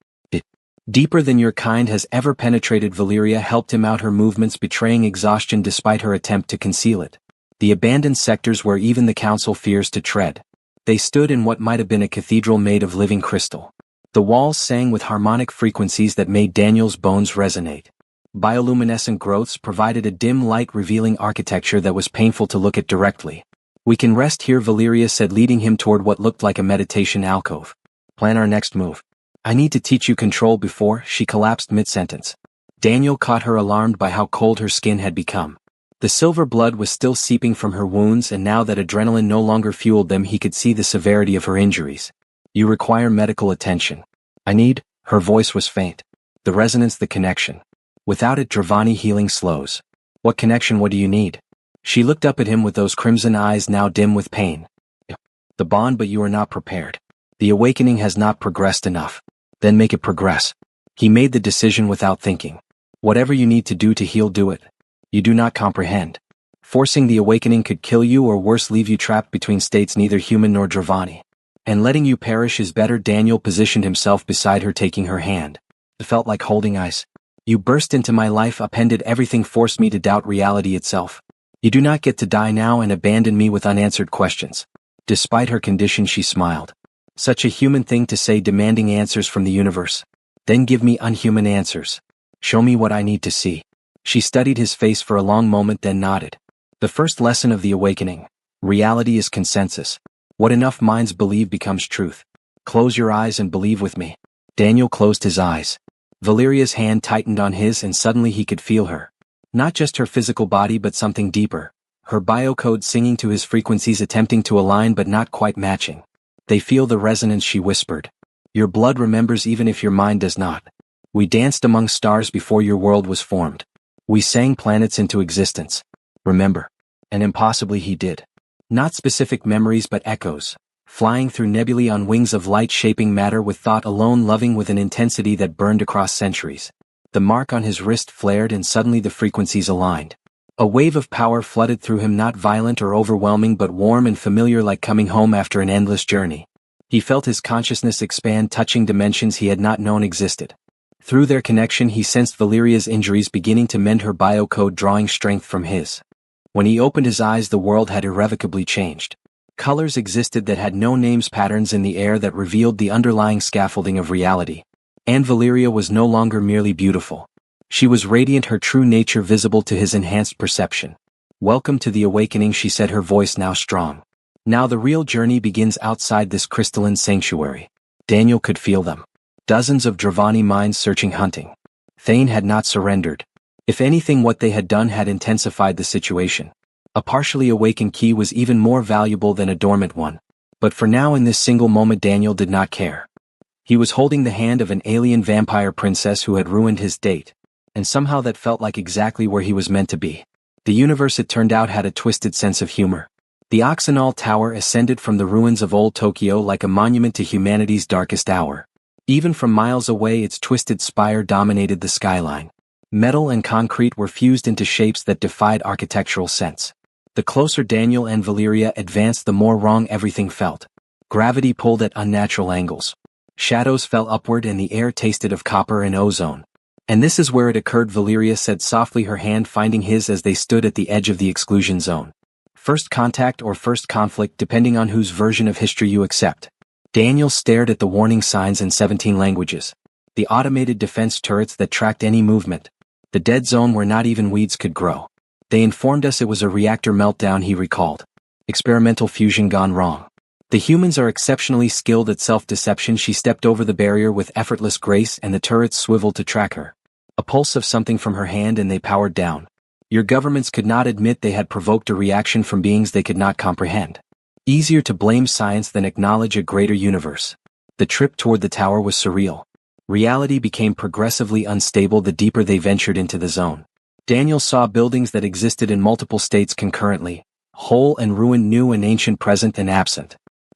Deeper than your kind has ever penetrated. Valeria helped him out, her movements betraying exhaustion despite her attempt to conceal it. The abandoned sectors where even the council fears to tread. They stood in what might have been a cathedral made of living crystal. The walls sang with harmonic frequencies that made Daniel's bones resonate. Bioluminescent growths provided a dim light revealing architecture that was painful to look at directly. We can rest here, Valeria said, leading him toward what looked like a meditation alcove. Plan our next move. I need to teach you control before. She collapsed mid-sentence. Daniel caught her, alarmed by how cold her skin had become. The silver blood was still seeping from her wounds, and now that adrenaline no longer fueled them, he could see the severity of her injuries. You require medical attention. I need. Her voice was faint. The resonance, the connection. Without it, Dravani healing slows. What connection? What do you need? She looked up at him with those crimson eyes now dim with pain. The bond, but you are not prepared. The awakening has not progressed enough. Then make it progress. He made the decision without thinking. Whatever you need to do to heal, do it. You do not comprehend. Forcing the awakening could kill you, or worse, leave you trapped between states neither human nor Dravani. And letting you perish is better. Daniel positioned himself beside her, taking her hand. It felt like holding ice. You burst into my life, upended everything, forced me to doubt reality itself. You do not get to die now and abandon me with unanswered questions. Despite her condition, she smiled. Such a human thing to say, demanding answers from the universe. Then give me unhuman answers. Show me what I need to see. She studied his face for a long moment, then nodded. The first lesson of the awakening. Reality is consensus. What enough minds believe becomes truth. Close your eyes and believe with me. Daniel closed his eyes. Valeria's hand tightened on his, and suddenly he could feel her. Not just her physical body, but something deeper. Her biocode singing to his frequencies, attempting to align but not quite matching. They feel the resonance, she whispered. Your blood remembers even if your mind does not. We danced among stars before your world was formed. We sang planets into existence. Remember. And impossibly he did. Not specific memories but echoes. Flying through nebulae on wings of light, shaping matter with thought alone, loving with an intensity that burned across centuries. The mark on his wrist flared, and suddenly the frequencies aligned. A wave of power flooded through him, not violent or overwhelming but warm and familiar, like coming home after an endless journey. He felt his consciousness expand, touching dimensions he had not known existed. Through their connection he sensed Valeria's injuries beginning to mend, her biocode drawing strength from his. When he opened his eyes, the world had irrevocably changed. Colors existed that had no names, patterns in the air that revealed the underlying scaffolding of reality. And Valeria was no longer merely beautiful. She was radiant, her true nature visible to his enhanced perception. Welcome to the awakening, she said, her voice now strong. Now the real journey begins outside this crystalline sanctuary. Daniel could feel them. Dozens of Dravani minds searching, hunting. Thane had not surrendered. If anything, what they had done had intensified the situation. A partially awakened key was even more valuable than a dormant one. But for now, in this single moment, Daniel did not care. He was holding the hand of an alien vampire princess who had ruined his date. And somehow that felt like exactly where he was meant to be. The universe, it turned out, had a twisted sense of humor. The Oxenal Tower ascended from the ruins of old Tokyo like a monument to humanity's darkest hour. Even from miles away, its twisted spire dominated the skyline. Metal and concrete were fused into shapes that defied architectural sense. The closer Daniel and Valeria advanced, the more wrong everything felt. Gravity pulled at unnatural angles. Shadows fell upward, and the air tasted of copper and ozone. And this is where it occurred, Valeria said softly, her hand finding his as they stood at the edge of the exclusion zone. First contact or first conflict, depending on whose version of history you accept. Daniel stared at the warning signs in 17 languages. The automated defense turrets that tracked any movement. The dead zone where not even weeds could grow. They informed us it was a reactor meltdown, he recalled. Experimental fusion gone wrong. The humans are exceptionally skilled at self-deception. She stepped over the barrier with effortless grace, and the turrets swiveled to track her. A pulse of something from her hand, and they powered down. Your governments could not admit they had provoked a reaction from beings they could not comprehend. Easier to blame science than acknowledge a greater universe. The trip toward the tower was surreal. Reality became progressively unstable the deeper they ventured into the zone. Daniel saw buildings that existed in multiple states concurrently, whole and ruined, new and ancient, present and absent.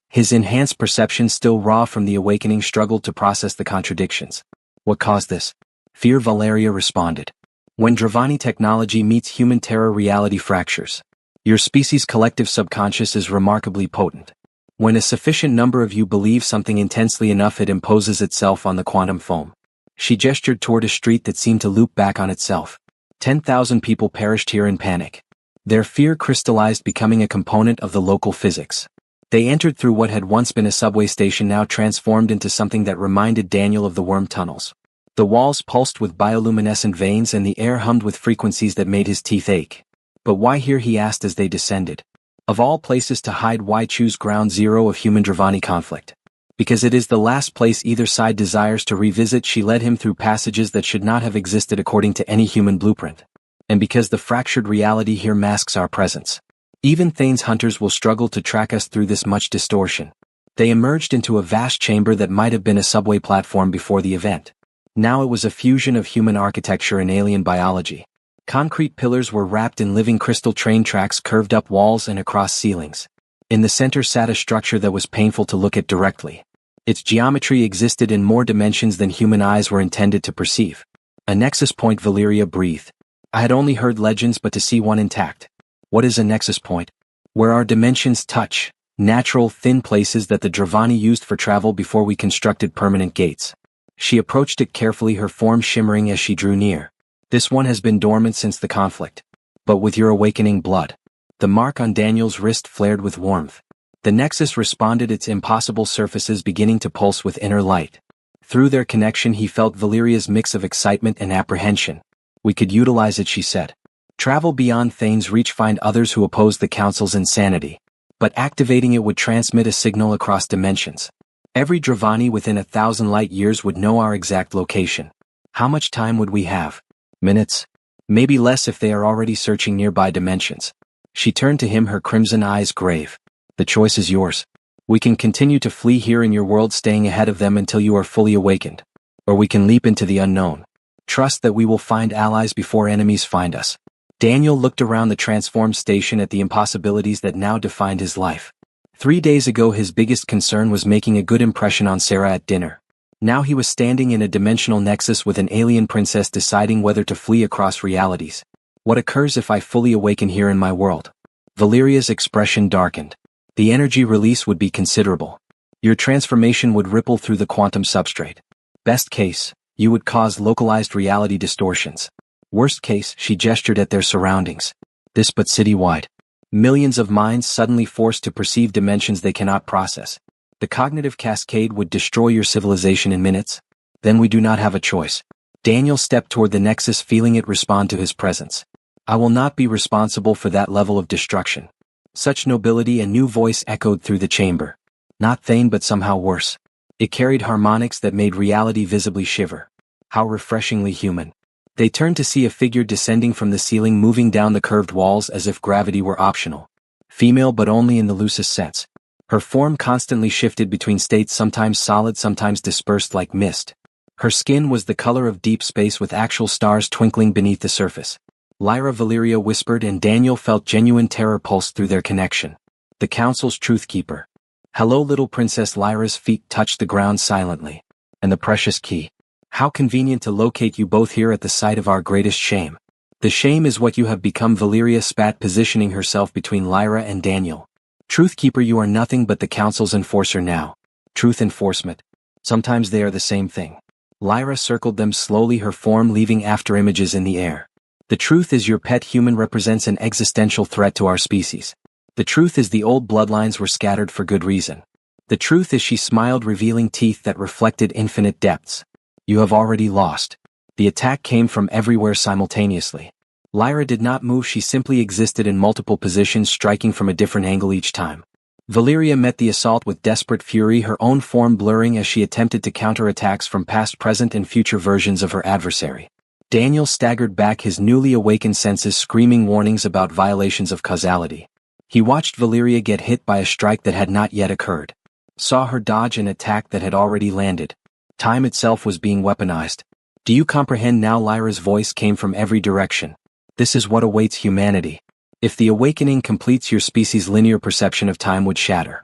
His enhanced perception, still raw from the awakening, struggled to process the contradictions. What caused this? Fear, Valeria responded. When Dravani technology meets human terror, reality fractures. Your species' collective subconscious is remarkably potent. When a sufficient number of you believe something intensely enough, it imposes itself on the quantum foam. She gestured toward a street that seemed to loop back on itself. 10,000 people perished here in panic. Their fear crystallized, becoming a component of the local physics. They entered through what had once been a subway station, now transformed into something that reminded Daniel of the worm tunnels. The walls pulsed with bioluminescent veins and the air hummed with frequencies that made his teeth ache. But why here, he asked as they descended. Of all places to hide, why choose ground zero of human Dravani conflict? Because it is the last place either side desires to revisit. She led him through passages that should not have existed according to any human blueprint. And because the fractured reality here masks our presence. Even Thane's hunters will struggle to track us through this much distortion. They emerged into a vast chamber that might have been a subway platform before the event. Now it was a fusion of human architecture and alien biology. Concrete pillars were wrapped in living crystal, train tracks curved up walls and across ceilings. In the center sat a structure that was painful to look at directly. Its geometry existed in more dimensions than human eyes were intended to perceive. A nexus point, Valeria breathed. I had only heard legends, but to see one intact. What is a nexus point? Where our dimensions touch, natural, thin places that the Dravani used for travel before we constructed permanent gates. She approached it carefully, her form shimmering as she drew near. This one has been dormant since the conflict. But with your awakening blood. The mark on Daniel's wrist flared with warmth. The nexus responded, its impossible surfaces beginning to pulse with inner light. Through their connection he felt Valeria's mix of excitement and apprehension. We could utilize it, she said. Travel beyond Thane's reach, find others who oppose the Council's insanity. But activating it would transmit a signal across dimensions. Every Dravani within 1,000 light years would know our exact location. How much time would we have? Minutes? Maybe less if they are already searching nearby dimensions. She turned to him, her crimson eyes grave. The choice is yours. We can continue to flee here in your world, staying ahead of them until you are fully awakened. Or we can leap into the unknown. Trust that we will find allies before enemies find us. Daniel looked around the transformed station at the impossibilities that now defined his life. 3 days ago his biggest concern was making a good impression on Sarah at dinner. Now he was standing in a dimensional nexus with an alien princess, deciding whether to flee across realities. What occurs if I fully awaken here in my world? Valeria's expression darkened. The energy release would be considerable. Your transformation would ripple through the quantum substrate. Best case, you would cause localized reality distortions. Worst case, she gestured at their surroundings. This but citywide. Millions of minds suddenly forced to perceive dimensions they cannot process. The cognitive cascade would destroy your civilization in minutes. Then we do not have a choice. Daniel stepped toward the nexus, feeling it respond to his presence. I will not be responsible for that level of destruction. Such nobility. A new voice echoed through the chamber. Not Thane, but somehow worse. It carried harmonics that made reality visibly shiver. How refreshingly human. They turned to see a figure descending from the ceiling, moving down the curved walls as if gravity were optional. Female, but only in the loosest sense. Her form constantly shifted between states, sometimes solid, sometimes dispersed like mist. Her skin was the color of deep space, with actual stars twinkling beneath the surface. Lyra, Valeria whispered, and Daniel felt genuine terror pulse through their connection. The Council's truth keeper. Hello, little princess. Lyra's feet touched the ground silently. And the precious key. How convenient to locate you both here at the site of our greatest shame. The shame is what you have become, Valeria spat, positioning herself between Lyra and Daniel. Truthkeeper, you are nothing but the Council's enforcer now. Truth enforcement. Sometimes they are the same thing. Lyra circled them slowly, her form leaving afterimages in the air. The truth is your pet human represents an existential threat to our species. The truth is the old bloodlines were scattered for good reason. The truth is, she smiled, revealing teeth that reflected infinite depths. You have already lost. The attack came from everywhere simultaneously. Lyra did not move, she simply existed in multiple positions, striking from a different angle each time. Valeria met the assault with desperate fury, her own form blurring as she attempted to counter attacks from past, present, and future versions of her adversary. Daniel staggered back, his newly awakened senses screaming warnings about violations of causality. He watched Valeria get hit by a strike that had not yet occurred. Saw her dodge an attack that had already landed. Time itself was being weaponized. Do you comprehend now? Lyra's voice came from every direction. This is what awaits humanity. If the awakening completes, your species' linear perception of time would shatter.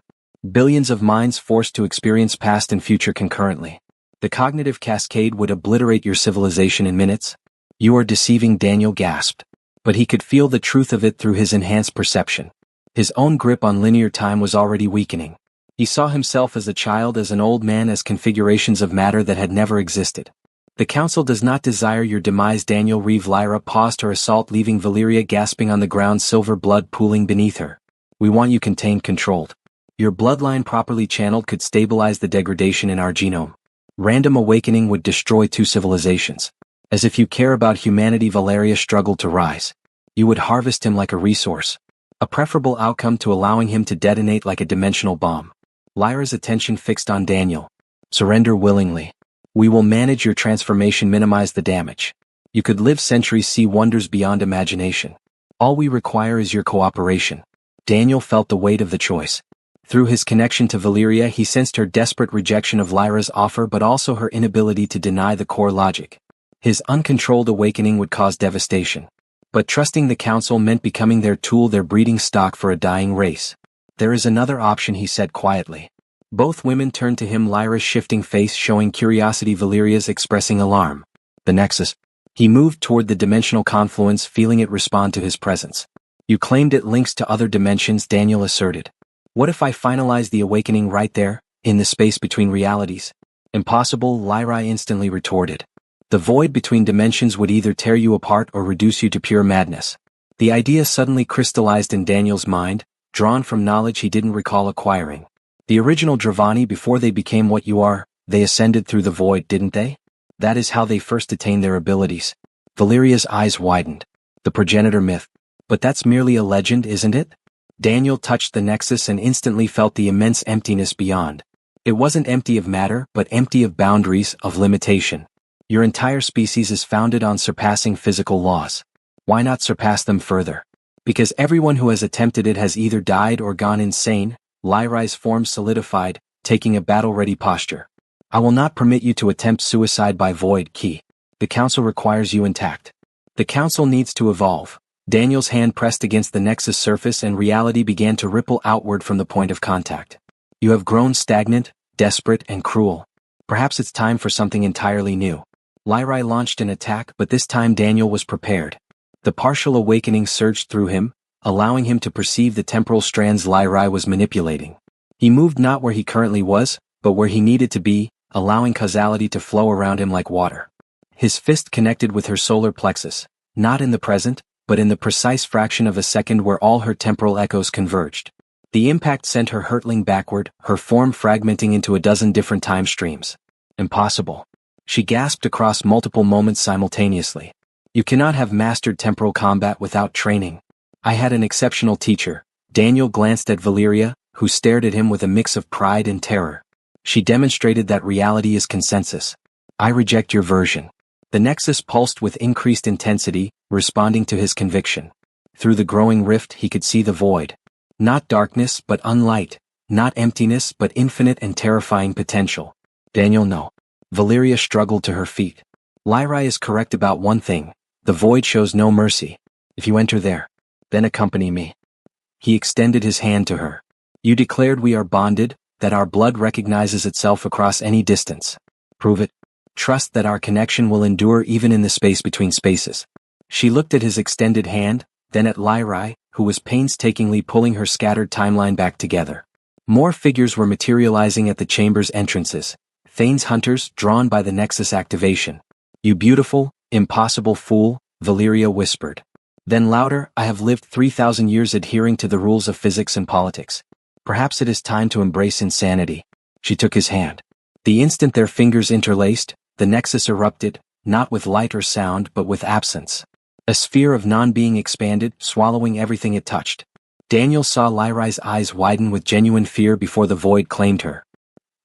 Billions of minds forced to experience past and future concurrently. The cognitive cascade would obliterate your civilization in minutes. You are deceiving, Daniel gasped. But he could feel the truth of it through his enhanced perception. His own grip on linear time was already weakening. He saw himself as a child, as an old man, as configurations of matter that had never existed. The Council does not desire your demise, Daniel Reeve. Lyra paused her assault, leaving Valeria gasping on the ground, silver blood pooling beneath her. We want you contained, controlled. Your bloodline properly channeled could stabilize the degradation in our genome. Random awakening would destroy 2 civilizations. As if you care about humanity, Valeria struggled to rise. You would harvest him like a resource. A preferable outcome to allowing him to detonate like a dimensional bomb. Lyra's attention fixed on Daniel. Surrender willingly. We will manage your transformation, minimize the damage. You could live centuries, see wonders beyond imagination. All we require is your cooperation. Daniel felt the weight of the choice. Through his connection to Valeria, he sensed her desperate rejection of Lyra's offer, but also her inability to deny the core logic. His uncontrolled awakening would cause devastation. But trusting the Council meant becoming their tool, their breeding stock for a dying race. There is another option, he said quietly. Both women turned to him, Lyra's shifting face showing curiosity, Valeria's expressing alarm. The Nexus. He moved toward the dimensional confluence, feeling it respond to his presence. You claimed it links to other dimensions, Daniel asserted. What if I finalize the awakening right there, in the space between realities? Impossible, Lyra instantly retorted. The void between dimensions would either tear you apart or reduce you to pure madness. The idea suddenly crystallized in Daniel's mind, drawn from knowledge he didn't recall acquiring. The original Dravani, before they became what you are, they ascended through the void, didn't they? That is how they first attained their abilities. Valeria's eyes widened. The progenitor myth. But that's merely a legend, isn't it? Daniel touched the Nexus and instantly felt the immense emptiness beyond. It wasn't empty of matter, but empty of boundaries, of limitation. Your entire species is founded on surpassing physical laws. Why not surpass them further? Because everyone who has attempted it has either died or gone insane. Lyra's form solidified, taking a battle-ready posture. I will not permit you to attempt suicide by void key. The Council requires you intact. The Council needs to evolve. Daniel's hand pressed against the Nexus surface and reality began to ripple outward from the point of contact. You have grown stagnant, desperate, and cruel. Perhaps it's time for something entirely new. Lyra launched an attack, but this time Daniel was prepared. The partial awakening surged through him, allowing him to perceive the temporal strands Lyra was manipulating. He moved not where he currently was, but where he needed to be, allowing causality to flow around him like water. His fist connected with her solar plexus, not in the present, but in the precise fraction of a second where all her temporal echoes converged. The impact sent her hurtling backward, her form fragmenting into a dozen different time streams. Impossible. She gasped across multiple moments simultaneously. You cannot have mastered temporal combat without training. I had an exceptional teacher. Daniel glanced at Valeria, who stared at him with a mix of pride and terror. She demonstrated that reality is consensus. I reject your version. The Nexus pulsed with increased intensity, responding to his conviction. Through the growing rift he could see the void. Not darkness but unlight, not emptiness but infinite and terrifying potential. Daniel, no. Valeria struggled to her feet. Lyra is correct about one thing. The void shows no mercy. If you enter there, then accompany me. He extended his hand to her. You declared we are bonded, that our blood recognizes itself across any distance. Prove it. Trust that our connection will endure even in the space between spaces. She looked at his extended hand, then at Lyra, who was painstakingly pulling her scattered timeline back together. More figures were materializing at the chamber's entrances. Thane's hunters, drawn by the Nexus activation. You beautiful, impossible fool, Valeria whispered. Then louder, I have lived 3,000 years adhering to the rules of physics and politics. Perhaps it is time to embrace insanity. She took his hand. The instant their fingers interlaced, the Nexus erupted, not with light or sound but with absence. A sphere of non-being expanded, swallowing everything it touched. Daniel saw Lyra's eyes widen with genuine fear before the void claimed her.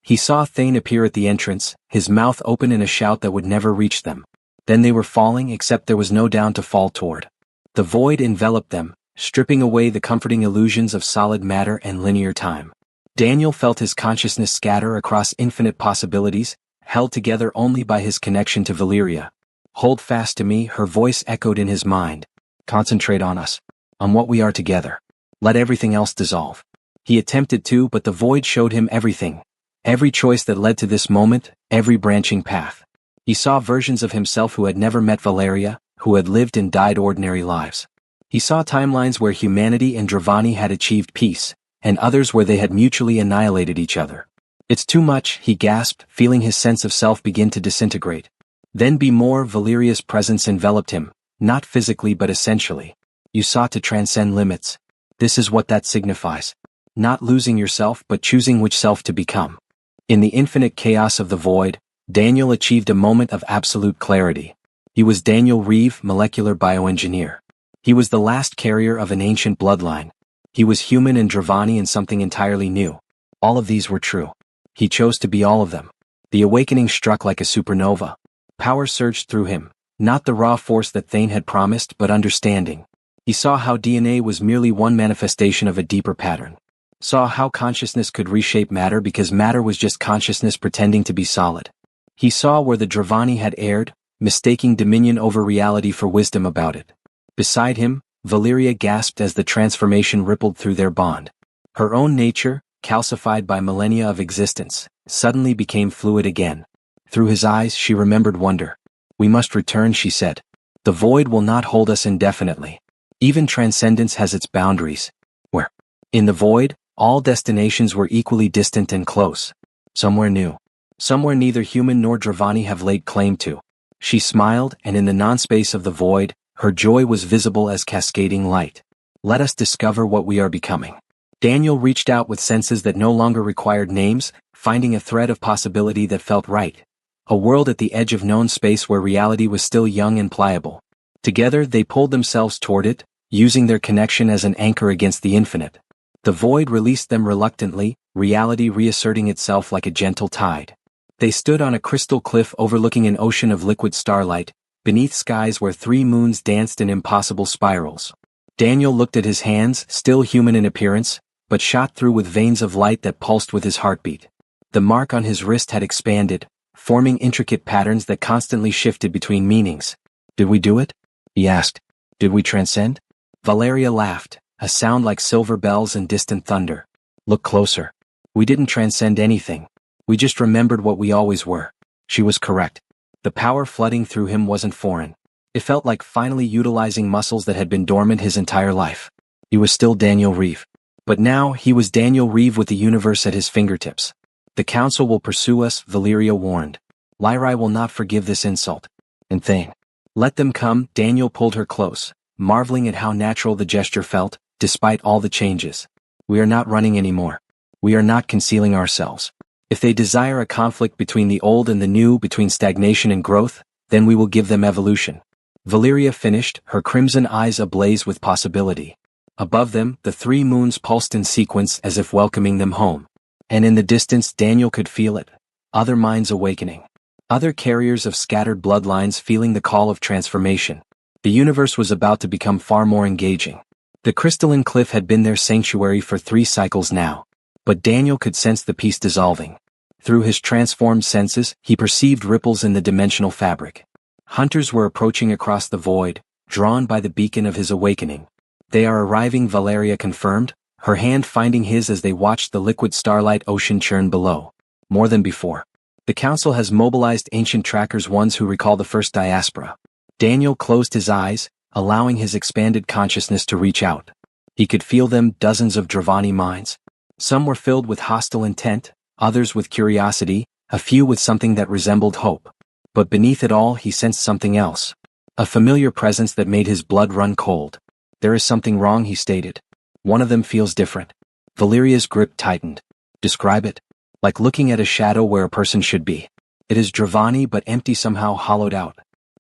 He saw Thane appear at the entrance, his mouth open in a shout that would never reach them. Then they were falling, except there was no down to fall toward. The void enveloped them, stripping away the comforting illusions of solid matter and linear time. Daniel felt his consciousness scatter across infinite possibilities, held together only by his connection to Valeria. Hold fast to me, her voice echoed in his mind. Concentrate on us. On what we are together. Let everything else dissolve. He attempted to, but the void showed him everything. Every choice that led to this moment, every branching path. He saw versions of himself who had never met Valeria, who had lived and died ordinary lives. He saw timelines where humanity and Dravani had achieved peace, and others where they had mutually annihilated each other. It's too much, he gasped, feeling his sense of self begin to disintegrate. Then be more, Valeria's presence enveloped him, not physically but essentially. You sought to transcend limits. This is what that signifies. Not losing yourself but choosing which self to become. In the infinite chaos of the void, Daniel achieved a moment of absolute clarity. He was Daniel Reeve, molecular bioengineer. He was the last carrier of an ancient bloodline. He was human and Dravani and something entirely new. All of these were true. He chose to be all of them. The awakening struck like a supernova. Power surged through him, not the raw force that Thane had promised but understanding. He saw how DNA was merely one manifestation of a deeper pattern. Saw how consciousness could reshape matter because matter was just consciousness pretending to be solid. He saw where the Dravani had erred, mistaking dominion over reality for wisdom about it. Beside him, Valeria gasped as the transformation rippled through their bond. Her own nature, calcified by millennia of existence, suddenly became fluid again. Through his eyes she remembered wonder. We must return, she said. The void will not hold us indefinitely. Even transcendence has its boundaries. Where? In the void, all destinations were equally distant and close. Somewhere new. Somewhere neither human nor Dravani have laid claim to. She smiled, and in the non-space of the void, her joy was visible as cascading light. Let us discover what we are becoming. Daniel reached out with senses that no longer required names, finding a thread of possibility that felt right. A world at the edge of known space where reality was still young and pliable. Together they pulled themselves toward it, using their connection as an anchor against the infinite. The void released them reluctantly, reality reasserting itself like a gentle tide. They stood on a crystal cliff overlooking an ocean of liquid starlight, beneath skies where 3 moons danced in impossible spirals. Daniel looked at his hands, still human in appearance, but shot through with veins of light that pulsed with his heartbeat. The mark on his wrist had expanded, forming intricate patterns that constantly shifted between meanings. Did we do it? He asked. Did we transcend? Valeria laughed, a sound like silver bells and distant thunder. Look closer. We didn't transcend anything. We just remembered what we always were. She was correct. The power flooding through him wasn't foreign. It felt like finally utilizing muscles that had been dormant his entire life. He was still Daniel Reeve. But now he was Daniel Reeve with the universe at his fingertips. The council will pursue us, Valeria warned. Lyrai will not forgive this insult. And Thane. Let them come, Daniel pulled her close, marveling at how natural the gesture felt, despite all the changes. We are not running anymore. We are not concealing ourselves. If they desire a conflict between the old and the new, between stagnation and growth, then we will give them evolution. Valeria finished, her crimson eyes ablaze with possibility. Above them, the 3 moons pulsed in sequence as if welcoming them home. And in the distance Daniel could feel it. Other minds awakening. Other carriers of scattered bloodlines feeling the call of transformation. The universe was about to become far more engaging. The crystalline cliff had been their sanctuary for 3 cycles now. But Daniel could sense the peace dissolving. Through his transformed senses, he perceived ripples in the dimensional fabric. Hunters were approaching across the void, drawn by the beacon of his awakening. They are arriving, Valeria confirmed, her hand finding his as they watched the liquid starlight ocean churn below. More than before. The council has mobilized ancient trackers, ones who recall the first diaspora. Daniel closed his eyes, allowing his expanded consciousness to reach out. He could feel them, dozens of Dravani minds. Some were filled with hostile intent, others with curiosity, a few with something that resembled hope. But beneath it all he sensed something else. A familiar presence that made his blood run cold. There is something wrong, he stated. One of them feels different. Valeria's grip tightened. Describe it. Like looking at a shadow where a person should be. It is Dravani but empty, somehow hollowed out.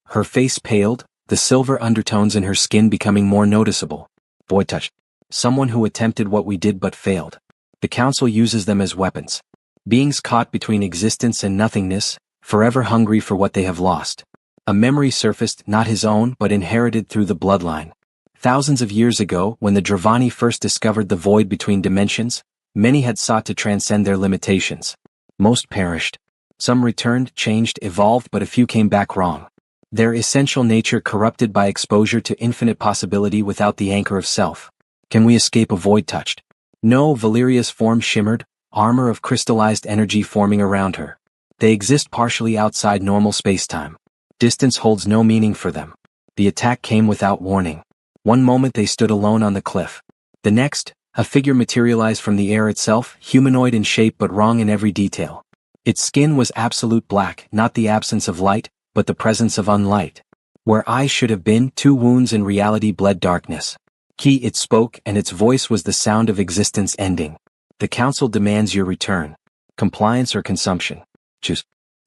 Her face paled, the silver undertones in her skin becoming more noticeable. Void touch. Someone who attempted what we did but failed. The council uses them as weapons. Beings caught between existence and nothingness, forever hungry for what they have lost. A memory surfaced, not his own but inherited through the bloodline. Thousands of years ago, when the Dravani first discovered the void between dimensions, many had sought to transcend their limitations. Most perished. Some returned, changed, evolved, but a few came back wrong. Their essential nature corrupted by exposure to infinite possibility without the anchor of self. Can we escape a void touched? No, Valeria's form shimmered, armor of crystallized energy forming around her. They exist partially outside normal spacetime. Distance holds no meaning for them. The attack came without warning. One moment they stood alone on the cliff. The next, a figure materialized from the air itself, humanoid in shape but wrong in every detail. Its skin was absolute black, not the absence of light, but the presence of unlight. Where eyes should have been, two wounds in reality bled darkness. Ki, it spoke, and its voice was the sound of existence ending. The council demands your return. Compliance or consumption. Choose.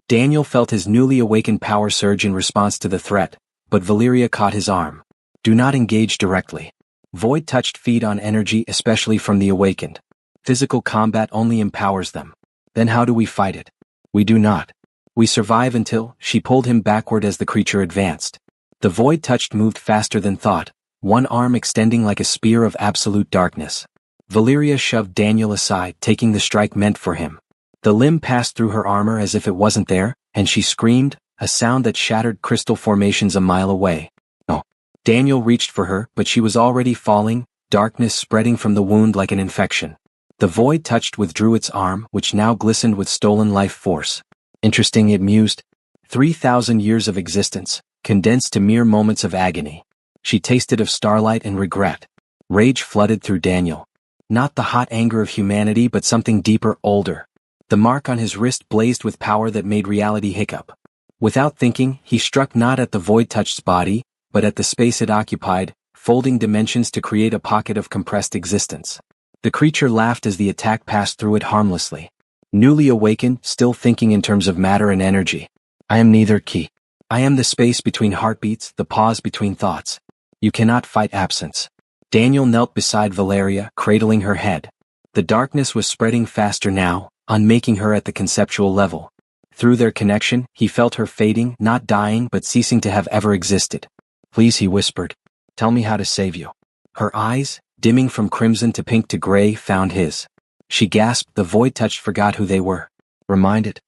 Daniel felt his newly awakened power surge in response to the threat, but Valeria caught his arm. Do not engage directly. Void touched feed on energy, especially from the awakened. Physical combat only empowers them. Then how do we fight it? We do not. We survive until. She pulled him backward as the creature advanced. The void touched moved faster than thought, one arm extending like a spear of absolute darkness. Valeria shoved Daniel aside, taking the strike meant for him. The limb passed through her armor as if it wasn't there, and she screamed, a sound that shattered crystal formations a mile away. Oh. Daniel reached for her, but she was already falling, darkness spreading from the wound like an infection. The void touched withdrew its arm, which now glistened with stolen life force. Interesting, it mused. 3,000 years of existence, condensed to mere moments of agony. She tasted of starlight and regret. Rage flooded through Daniel. Not the hot anger of humanity, but something deeper, older. The mark on his wrist blazed with power that made reality hiccup. Without thinking, he struck not at the void-touched's body, but at the space it occupied, folding dimensions to create a pocket of compressed existence. The creature laughed as the attack passed through it harmlessly. Newly awakened, still thinking in terms of matter and energy. I am neither, Ki. I am the space between heartbeats, the pause between thoughts. You cannot fight absence. Daniel knelt beside Valeria, cradling her head. The darkness was spreading faster now, unmaking her at the conceptual level. Through their connection, he felt her fading, not dying but ceasing to have ever existed. Please, he whispered. Tell me how to save you. Her eyes, dimming from crimson to pink to gray, found his. She gasped, the void touched forgot who they were. Reminded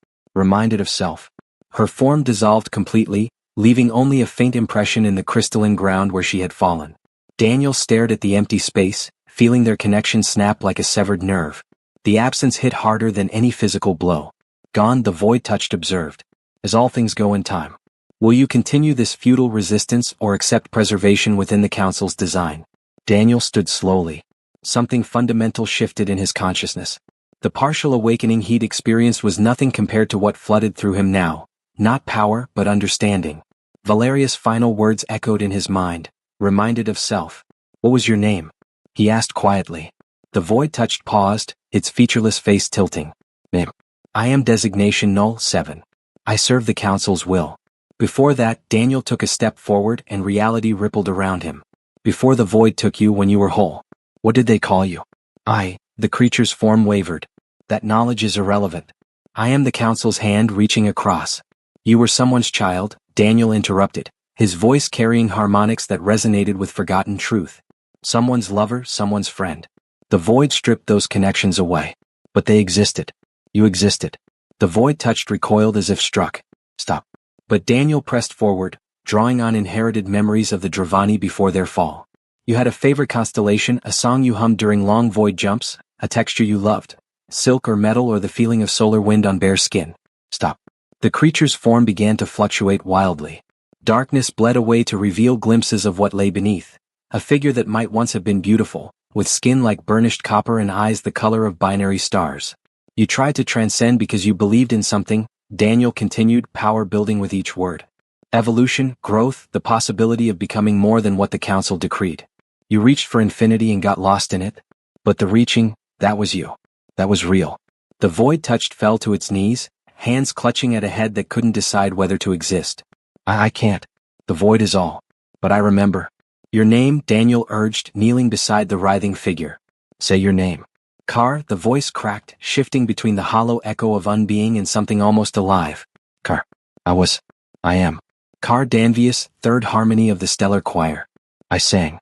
of self. Her form dissolved completely, leaving only a faint impression in the crystalline ground where she had fallen. Daniel stared at the empty space, feeling their connection snap like a severed nerve. The absence hit harder than any physical blow. Gone, the void touched observed. As all things go in time. Will you continue this futile resistance or accept preservation within the council's design? Daniel stood slowly. Something fundamental shifted in his consciousness. The partial awakening he'd experienced was nothing compared to what flooded through him now. Not power, but understanding. Valeria's final words echoed in his mind, reminded of self. What was your name? He asked quietly. The void touched paused, its featureless face tilting. Name. I am designation null 7. I serve the council's will. Before that, Daniel took a step forward and reality rippled around him. Before the void took you when you were whole. What did they call you? The creature's form wavered. That knowledge is irrelevant. I am the council's hand reaching across. You were someone's child, Daniel interrupted, his voice carrying harmonics that resonated with forgotten truth. Someone's lover, someone's friend. The void stripped those connections away. But they existed. You existed. The void touched recoiled as if struck. Stop. But Daniel pressed forward, drawing on inherited memories of the Dravani before their fall. You had a favorite constellation, a song you hummed during long void jumps, a texture you loved. Silk or metal or the feeling of solar wind on bare skin. Stop. The creature's form began to fluctuate wildly. Darkness bled away to reveal glimpses of what lay beneath. A figure that might once have been beautiful, with skin like burnished copper and eyes the color of binary stars. You tried to transcend because you believed in something, Daniel continued, power building with each word. Evolution, growth, the possibility of becoming more than what the council decreed. You reached for infinity and got lost in it. But the reaching, that was you. That was real. The void touched fell to its knees, hands clutching at a head that couldn't decide whether to exist. I can't. The void is all. But I remember. Your name, Daniel urged, kneeling beside the writhing figure. Say your name. Kar, the voice cracked, shifting between the hollow echo of unbeing and something almost alive. Kar. I am. Kar Danvius, third harmony of the stellar choir. I sang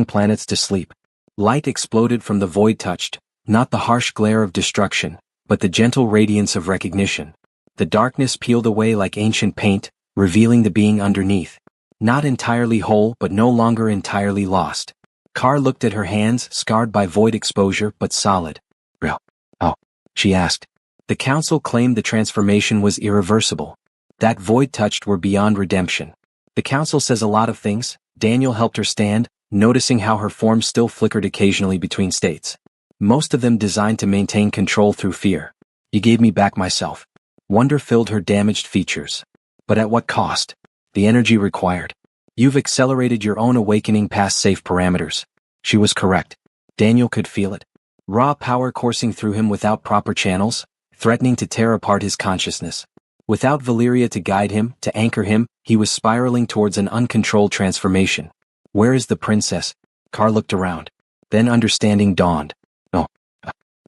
planets to sleep. Light exploded from the void touched, not the harsh glare of destruction, but the gentle radiance of recognition. The darkness peeled away like ancient paint, revealing the being underneath. Not entirely whole but no longer entirely lost. Kar looked at her hands, scarred by void exposure but solid. Real. Oh. she asked. The council claimed the transformation was irreversible. That void touched were beyond redemption. The council says a lot of things. Daniel helped her stand, noticing how her form still flickered occasionally between states. Most of them designed to maintain control through fear. You gave me back myself. Wonder filled her damaged features. But at what cost? The energy required. You've accelerated your own awakening past safe parameters. She was correct. Daniel could feel it. Raw power coursing through him without proper channels, threatening to tear apart his consciousness. Without Valeria to guide him, to anchor him, he was spiraling towards an uncontrolled transformation. Where is the princess? Carr looked around. Then understanding dawned. Oh,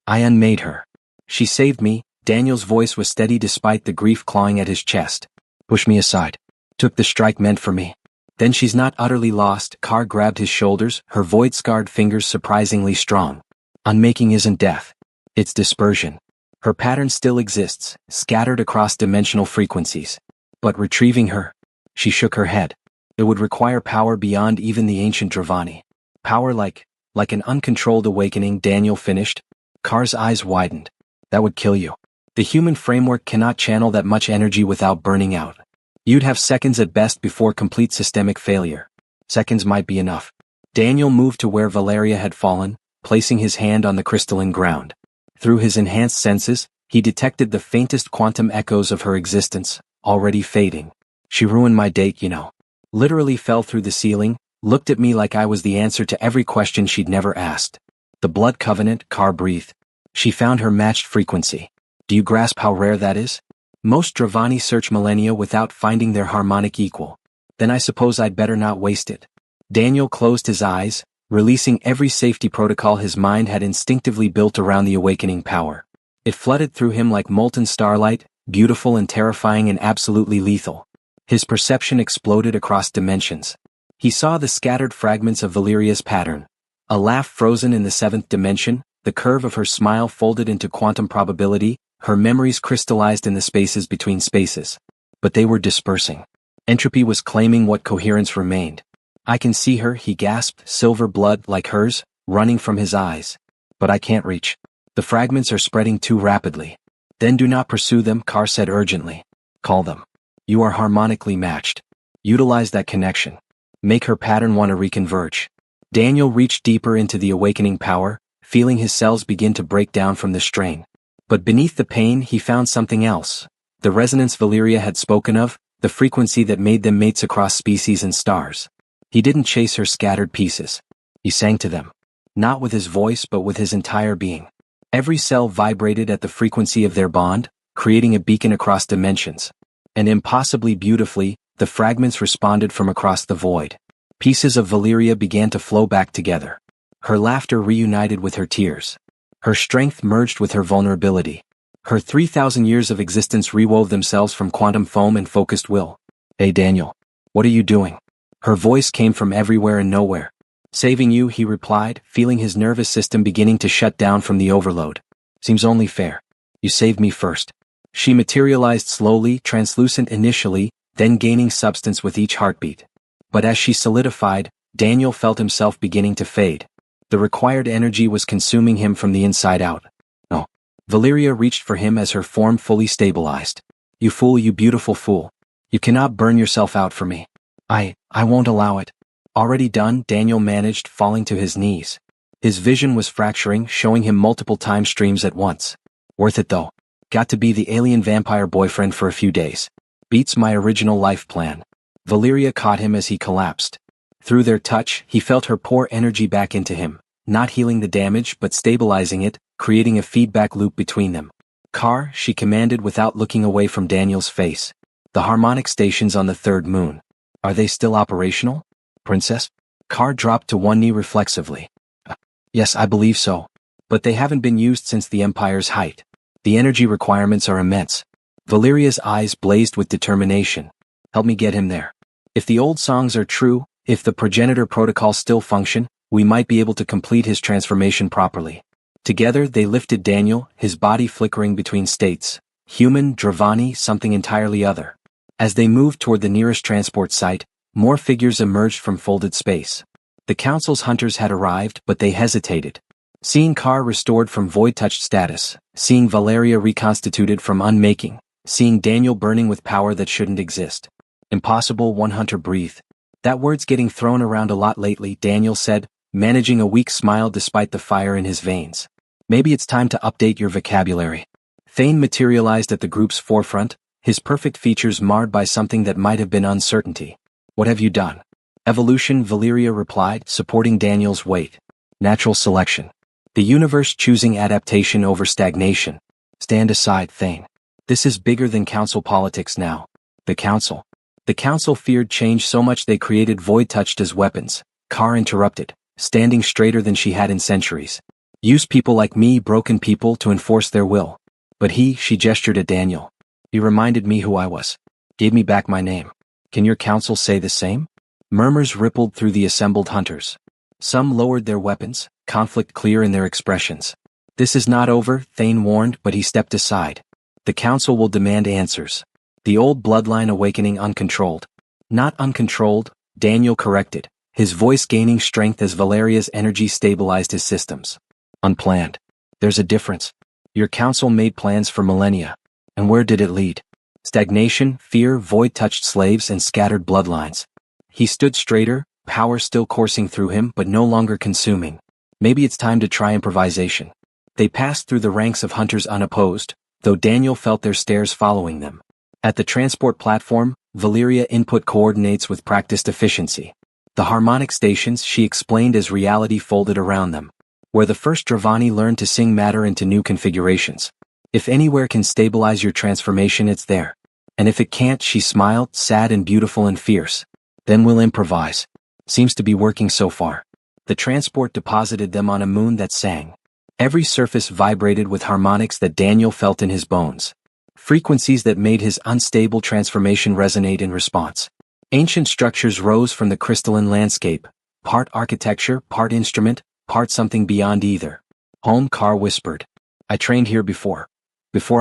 I unmade her. She saved me. Daniel's voice was steady despite the grief clawing at his chest. Push me aside. Took the strike meant for me. Then she's not utterly lost. Carr grabbed his shoulders, her void-scarred fingers surprisingly strong. Unmaking isn't death. It's dispersion. Her pattern still exists, scattered across dimensional frequencies. But retrieving her? She shook her head. It would require power beyond even the ancient Dravani. Power like an uncontrolled awakening. Daniel finished. Carr's eyes widened. That would kill you. The human framework cannot channel that much energy without burning out. You'd have seconds at best before complete systemic failure. Seconds might be enough. Daniel moved to where Valeria had fallen, placing his hand on the crystalline ground. Through his enhanced senses, he detected the faintest quantum echoes of her existence, already fading. She ruined my date, you know. Literally fell through the ceiling, looked at me like I was the answer to every question she'd never asked. The blood covenant, Carr breathed. She found her matched frequency. Do you grasp how rare that is? Most Dravani search millennia without finding their harmonic equal. Then I suppose I'd better not waste it. Daniel closed his eyes, releasing every safety protocol his mind had instinctively built around the awakening power. It flooded through him like molten starlight, beautiful and terrifying and absolutely lethal. His perception exploded across dimensions. He saw the scattered fragments of Valeria's pattern. A laugh frozen in the seventh dimension, the curve of her smile folded into quantum probability, her memories crystallized in the spaces between spaces. But they were dispersing. Entropy was claiming what coherence remained. I can see her, he gasped, silver blood like hers, running from his eyes. But I can't reach. The fragments are spreading too rapidly. Then do not pursue them, Carr said urgently. Call them. You are harmonically matched. Utilize that connection. Make her pattern want to reconverge. Daniel reached deeper into the awakening power, feeling his cells begin to break down from the strain. But beneath the pain he found something else. The resonance Valeria had spoken of, the frequency that made them mates across species and stars. He didn't chase her scattered pieces. He sang to them. Not with his voice but with his entire being. Every cell vibrated at the frequency of their bond, creating a beacon across dimensions. And impossibly beautifully, the fragments responded from across the void. Pieces of Valeria began to flow back together. Her laughter reunited with her tears. Her strength merged with her vulnerability. Her 3,000 years of existence rewove themselves from quantum foam and focused will. Hey Daniel. What are you doing? Her voice came from everywhere and nowhere. Saving you, he replied, feeling his nervous system beginning to shut down from the overload. Seems only fair. You saved me first. She materialized slowly, translucent initially, then gaining substance with each heartbeat. But as she solidified, Daniel felt himself beginning to fade. The required energy was consuming him from the inside out. Oh. Valeria reached for him as her form fully stabilized. You fool, you beautiful fool. You cannot burn yourself out for me. I won't allow it. Already done, Daniel managed, falling to his knees. His vision was fracturing, showing him multiple time streams at once. Worth it though. Got to be the alien vampire boyfriend for a few days. Beats my original life plan. Valeria caught him as he collapsed. Through their touch, he felt her pour energy back into him, not healing the damage but stabilizing it, creating a feedback loop between them. Carr, she commanded without looking away from Daniel's face. The harmonic stations on the third moon. Are they still operational? Princess? Carr dropped to one knee reflexively. Yes, I believe so. But they haven't been used since the Empire's height. The energy requirements are immense. Valeria's eyes blazed with determination. Help me get him there. If the old songs are true, if the progenitor protocols still function, we might be able to complete his transformation properly. Together they lifted Daniel, his body flickering between states. Human, Dravani, something entirely other. As they moved toward the nearest transport site, more figures emerged from folded space. The council's hunters had arrived, but they hesitated. Seeing Carr restored from void-touched status, seeing Valeria reconstituted from unmaking, seeing Daniel burning with power that shouldn't exist. Impossible. One hunter breathed. That word's getting thrown around a lot lately, Daniel said, managing a weak smile despite the fire in his veins. Maybe it's time to update your vocabulary. Thane materialized at the group's forefront, his perfect features marred by something that might have been uncertainty. What have you done? Evolution, Valeria replied, supporting Daniel's weight. Natural selection. The universe choosing adaptation over stagnation. Stand aside, Thane. This is bigger than council politics now. The council. The council feared change so much they created void-touched as weapons. Carr interrupted, standing straighter than she had in centuries. Use people like me, broken people, to enforce their will. But she gestured at Daniel. He reminded me who I was. Gave me back my name. Can your council say the same? Murmurs rippled through the assembled hunters. Some lowered their weapons, conflict clear in their expressions. This is not over, Thane warned, but he stepped aside. The council will demand answers. The old bloodline awakening uncontrolled. Not uncontrolled, Daniel corrected, his voice gaining strength as Valeria's energy stabilized his systems. Unplanned. There's a difference. Your council made plans for millennia. And where did it lead? Stagnation, fear, void-touched slaves, and scattered bloodlines. He stood straighter, power still coursing through him but no longer consuming. Maybe it's time to try improvisation. They passed through the ranks of hunters unopposed, though Daniel felt their stares following them. At the transport platform, Valeria input coordinates with practiced efficiency. The harmonic stations, she explained as reality folded around them. Where the first Dravani learned to sing matter into new configurations. If anywhere can stabilize your transformation, it's there. And if it can't, she smiled, sad and beautiful and fierce. Then we'll improvise. Seems to be working so far. The transport deposited them on a moon that sang. Every surface vibrated with harmonics that Daniel felt in his bones. Frequencies that made his unstable transformation resonate in response. Ancient structures rose from the crystalline landscape, part architecture, part instrument, part something beyond either. Home, Carr whispered. I trained here before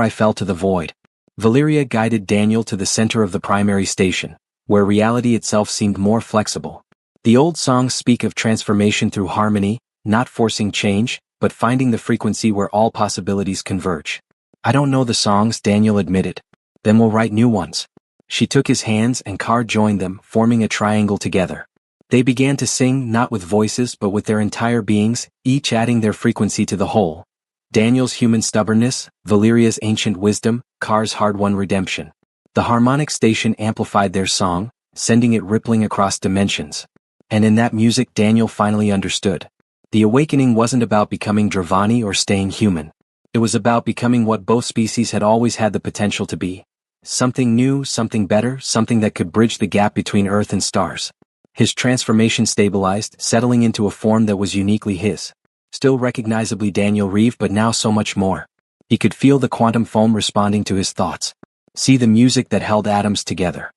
I fell to the void. Valeria guided Daniel to the center of the primary station, where reality itself seemed more flexible. The old songs speak of transformation through harmony, not forcing change, but finding the frequency where all possibilities converge. I don't know the songs, Daniel admitted. Then we'll write new ones. She took his hands and Carr joined them, forming a triangle together. They began to sing, not with voices but with their entire beings, each adding their frequency to the whole. Daniel's human stubbornness, Valeria's ancient wisdom, Carr's hard-won redemption. The harmonic station amplified their song, sending it rippling across dimensions. And in that music Daniel finally understood. The awakening wasn't about becoming Dravani or staying human. It was about becoming what both species had always had the potential to be. Something new, something better, something that could bridge the gap between Earth and stars. His transformation stabilized, settling into a form that was uniquely his. Still recognizably Daniel Reeve, but now so much more. He could feel the quantum foam responding to his thoughts. See the music that held atoms together.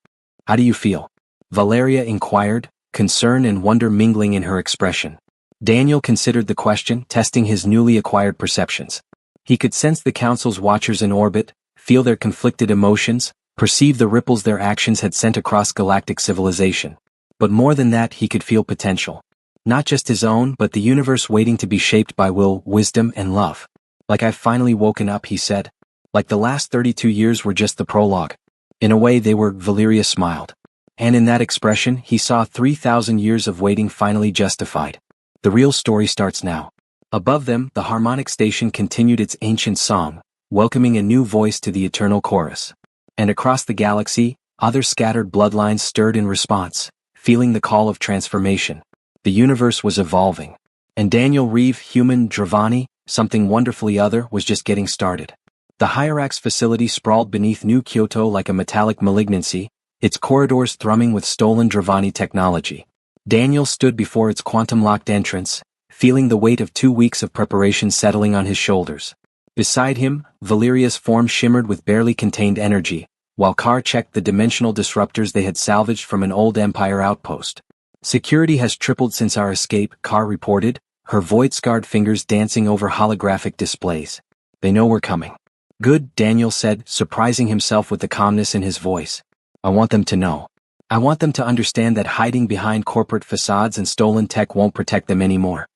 How do you feel? Valeria inquired, concern and wonder mingling in her expression. Daniel considered the question, testing his newly acquired perceptions. He could sense the council's watchers in orbit, feel their conflicted emotions, perceive the ripples their actions had sent across galactic civilization. But more than that, he could feel potential. Not just his own, but the universe waiting to be shaped by will, wisdom, and love. Like I've finally woken up, he said. Like the last 32 years were just the prologue. In a way they were, Valeria smiled. And in that expression, he saw 3,000 years of waiting finally justified. The real story starts now. Above them, the harmonic station continued its ancient song, welcoming a new voice to the eternal chorus. And across the galaxy, other scattered bloodlines stirred in response, feeling the call of transformation. The universe was evolving. And Daniel Reeve, human Dravani, something wonderfully other, was just getting started. The Hyrax facility sprawled beneath New Kyoto like a metallic malignancy, its corridors thrumming with stolen Dravani technology. Daniel stood before its quantum-locked entrance, feeling the weight of 2 weeks of preparation settling on his shoulders. Beside him, Valeria's form shimmered with barely contained energy, while Carr checked the dimensional disruptors they had salvaged from an old Empire outpost. Security has tripled since our escape, Carr reported, her void-scarred fingers dancing over holographic displays. They know we're coming. Good, Daniel said, surprising himself with the calmness in his voice. I want them to know. I want them to understand that hiding behind corporate facades and stolen tech won't protect them anymore.